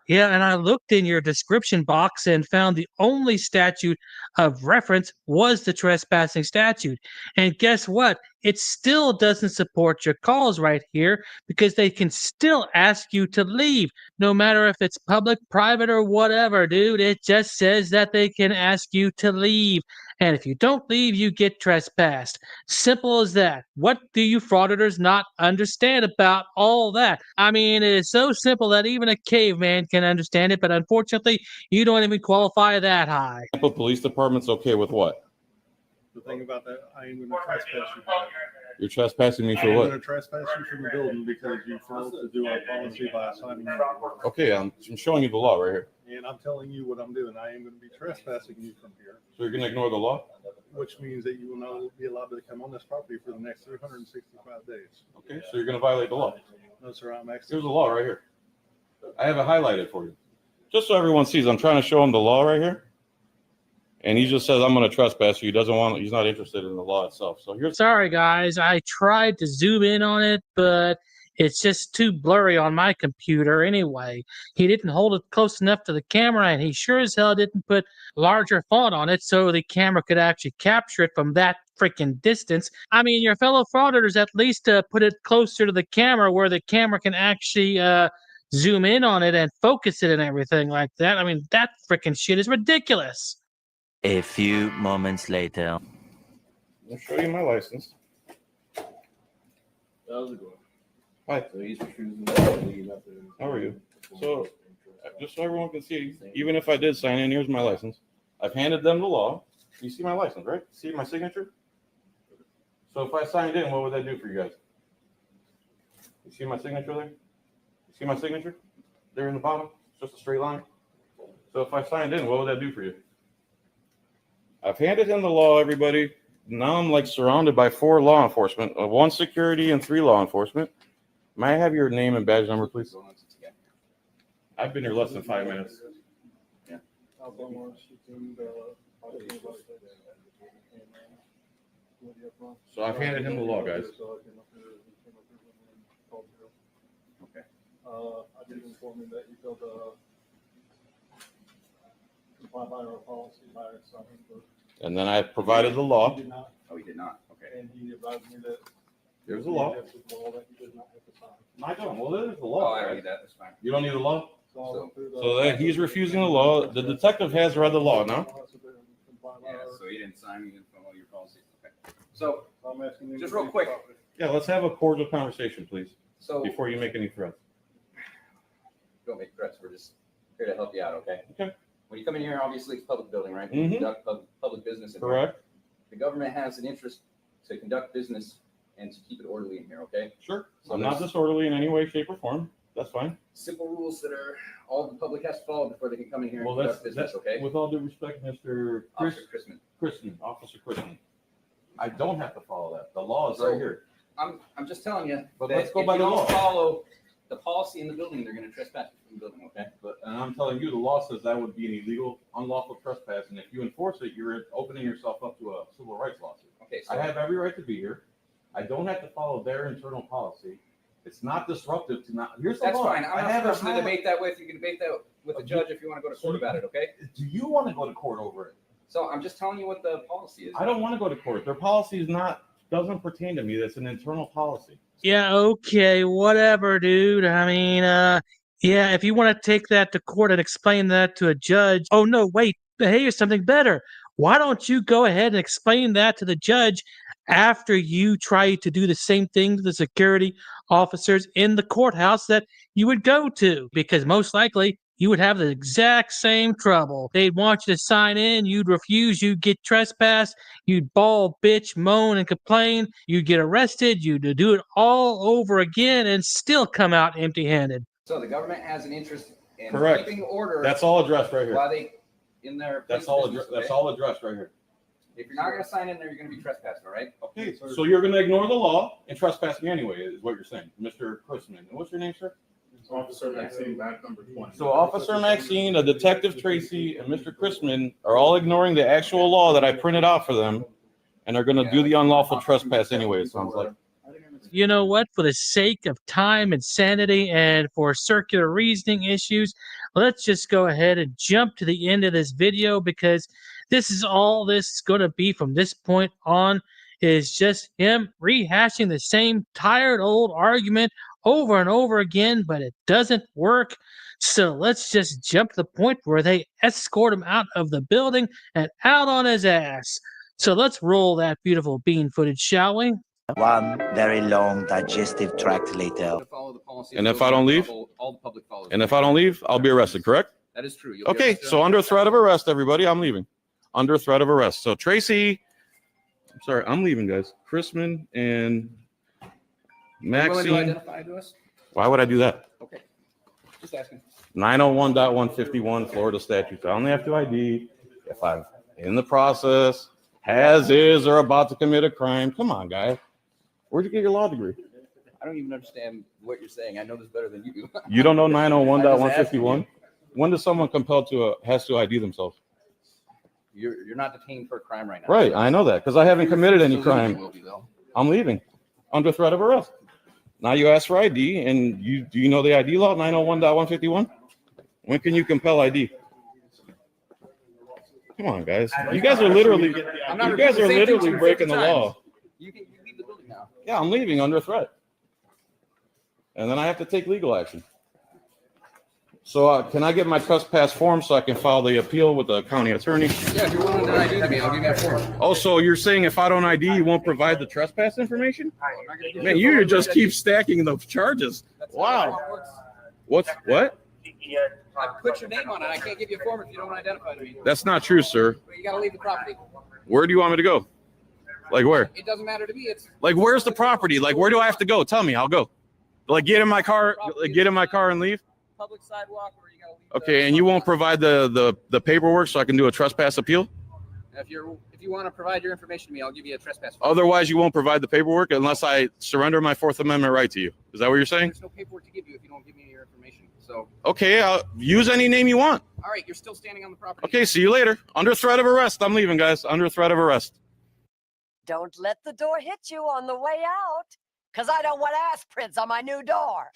Yeah, and I looked in your description box and found the only statute of reference was the trespassing statute. And guess what? It still doesn't support your cause right here because they can still ask you to leave, no matter if it's public, private, or whatever, dude. It just says that they can ask you to leave. And if you don't leave, you get trespassed. Simple as that. What do you frauditors not understand about all that? I mean, it is so simple that even a caveman can understand it, but unfortunately, you don't even qualify that high. Tampa Police Department's okay with what? The thing about that, I ain't gonna trespass you for that. You're trespassing me for I'm what? gonna trespass you from the building because you failed to do our policy by assigning me. Okay, I'm showing you the law right here. And I'm telling you what I'm doing. I am gonna be trespassing you from here, So you're gonna ignore the law? which means that you will not be allowed to come on this property for the next 365 days. Okay, so you're gonna violate the law. No, sir, I'm actually. Here's the law right here. I have it highlighted for you. Just so everyone sees, I'm trying to show him the law right here. And he just says, I'm gonna trespass you. He doesn't want, he's not interested in the law itself. So here's. Sorry, guys. I tried to zoom in on it, but it's just too blurry on my computer anyway. He didn't hold it close enough to the camera, and he sure as hell didn't put larger font on it so the camera could actually capture it from that freaking distance. I mean, your fellow frauditors at least put it closer to the camera where the camera can actually zoom in on it and focus it and everything like that. I mean, that freaking shit is ridiculous. A few moments later. I'll show you my license. How's it going? Hi. So he's refusing to leave after. How are you? So, just so everyone can see, even if I did sign in, here's my license. I've handed them the law. You see my license, right? See my signature? So if I signed in, what would that do for you guys? You see my signature there? You see my signature? There in the bottom? It's just a straight line. So if I signed in, what would that do for you? I've handed him the law, everybody. Now I'm like surrounded by 4 law enforcement, 1 security and 3 law enforcement. May I have your name and badge number, please? I've been here less than 5 minutes. Yeah. So I've handed him the law, guys. Okay. I did inform him that you failed to comply by our policy by signing. And then I provided the law. He did not. Oh, he did not. Okay. And he advised me that. There's the law. That you did not have to sign. I don't. Well, there's the law. Oh, I read that. That's fine. You don't need the law? So So that he's refusing the law. The detective has read the law now. Yeah, so he didn't sign, he didn't follow your policy. Okay. So, I'm asking you. Just real quick. Yeah, let's have a cordial conversation, please, So, before you make any threats. don't make threats, we're just here to help you out, okay? Okay. When you come in here, obviously it's a public building, right? Mhm. Conduct public business. in here. Correct? The government has an interest to conduct business and to keep it orderly in here, okay? Sure. So I'm not there's disorderly in any way, shape, or form. That's fine. simple rules that are, all the public has to follow before they can come in here and Well, conduct business, okay? With all due respect, Mr. Officer Chrisman. Officer Chrisman. I don't have to follow that. The law is So- right here. I'm just telling you, But that let's go if by you the don't law. follow the policy in the building, they're gonna trespass you from the building, okay? And I'm telling you, the law says that would be an illegal, unlawful trespass, and if you enforce it, you're opening yourself up to a civil rights lawsuit. Okay, so. I have every right to be here. I don't have to follow their internal policy. It's not disruptive to not. Here's the That's law. fine. I'm I not have the person to a- debate that with. You can debate that with the judge if you want to go to court about it, okay? Do you want to go to court over it? So I'm just telling you what the policy is. I don't want to go to court. Their policy is not, doesn't pertain to me. That's an internal policy. Yeah, okay, whatever, dude. I mean, yeah, if you want to take that to court and explain that to a judge. Oh, no, wait, hey, here's something better. Why don't you go ahead and explain that to the judge after you try to do the same thing to the security officers in the courthouse that you would go to? Because most likely you would have the exact same trouble. They'd want you to sign in, you'd refuse, you'd get trespassed, you'd bawl, bitch, moan, and complain, you'd get arrested, you'd do it all over again and still come out empty-handed. So the government has an interest in Correct. keeping order. That's all addressed right here. While they in their. That's all addressed right here. If you're not going to sign in there, you're going to be trespassed, all right? Okay, so you're going to ignore the law and trespass me anyway, is what you're saying, Mr. Chrisman. And what's your name, sir? Officer Maxine, back number 20. So Officer Maxine, a Detective Tracy, and Mr. Chrisman are all ignoring the actual law that I printed out for them, and are going to do the unlawful trespass anyway, it sounds like. I didn't You know what? For the sake of time and sanity and for circular reasoning issues, let's just go ahead and jump to the end of this video, because this is all this is going to be from this point on, is just him rehashing the same tired old argument over and over again, but it doesn't work. So let's just jump to the point where they escort him out of the building and out on his ass. So let's roll that beautiful bean footage, shall we? One very long digestive tract later. And if I don't leave? And if I don't leave, I'll be arrested, correct? That is true. Okay, so under threat of arrest, everybody, I'm leaving. Under threat of arrest. So Tracy, I'm sorry, I'm leaving, guys. Chrisman and Maxine. Identify to us? Why would I do that? Okay. Just asking. 901.151 Florida statutes. I only have to ID if I'm in the process, has, is, or about to commit a crime. Come on, guys. Where'd you get your law degree? I don't even understand what you're saying. I know this better than you do. You don't know 901.151? When does someone compelled to has to ID themselves? You're not detained for a crime right now. Right, I know that because I haven't committed any crime. Will be, though. I'm leaving under threat of arrest. Now you ask for ID, and do you know the ID law 901.151? When can you compel ID? Come on, guys. You guys are literally breaking the law. You leave the building now. Yeah, I'm leaving under threat. And then I have to take legal action. So can I get my trespass form so I can file the appeal with the county attorney? Yeah, if you're willing to ID to me, I'll give you that form. Oh, so you're saying if I don't ID, you won't provide the trespass information? Man, you just keep stacking the charges. Wow. What? I put your name on it. I can't give you a form if you don't identify to me. That's not true, sir. You got to leave the property. Where do you want me to go? Like where? It doesn't matter to me. It's like, where's the property? Like, where do I have to go? Tell me, I'll go. Like, get in my car and leave. Public sidewalk where you got to leave. Okay, and you won't provide the paperwork so I can do a trespass appeal? If you want to provide your information to me, I'll give you a trespass form. Otherwise, you won't provide the paperwork unless I surrender my Fourth Amendment right to you. Is that what you're saying? There's no paperwork to give you if you don't give me your information. So. Okay, I'll use any name you want. All right, you're still standing on the property. Okay, see you later. Under threat of arrest. I'm leaving, guys. Under threat of arrest. Don't let the door hit you on the way out, because I don't want ass prints on my new door.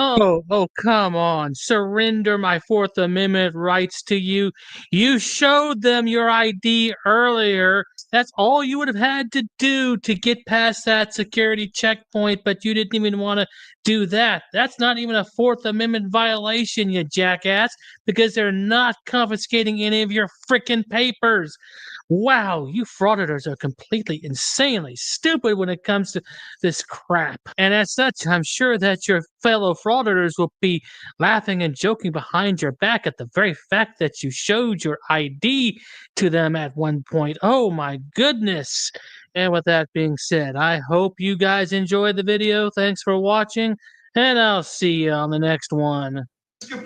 Oh, come on. Surrender my Fourth Amendment rights to you. You showed them your ID earlier. That's all you would have had to do to get past that security checkpoint, but you didn't even want to do that. That's not even a Fourth Amendment violation, you jackass, because they're not confiscating any of your frickin' papers. Wow, you frauditors are completely insanely stupid when it comes to this crap. And as such, I'm sure that your fellow frauditors will be laughing and joking behind your back at the very fact that you showed your ID to them at one point. Oh my goodness. And with that being said, I hope you guys enjoyed the video. Thanks for watching, and I'll see you on the next one. All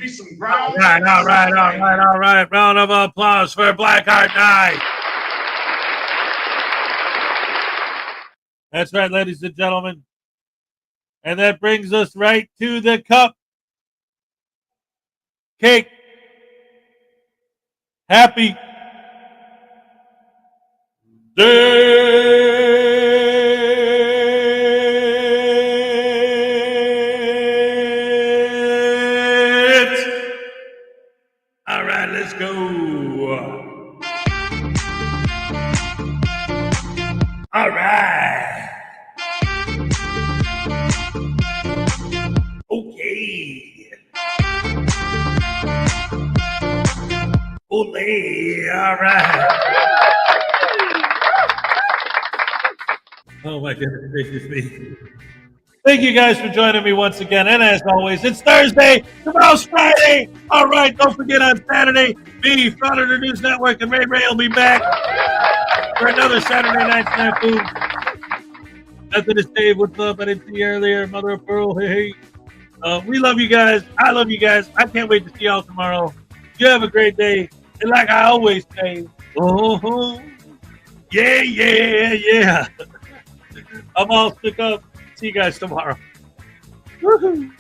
right. Round of applause for Blackheart Night. That's right, ladies and gentlemen. And that brings us right to the cup. Cake. Happy day. All right, let's go. All right. Okay. Ole. All right. Oh my goodness gracious me. Thank you guys for joining me once again. And as always, it's Thursday. Tomorrow's Friday. All right. Don't forget on Saturday, me, Frauditor News Network, and Ray will be back for another Saturday Night Snafu. Nothing to say. What's up? I didn't see you earlier. Mother of Pearl. Hey. We love you guys. I love you guys. I can't wait to see y'all tomorrow. You have a great day. And like I always say, yeah. I'm all stuck up. See you guys tomorrow. Woohoo!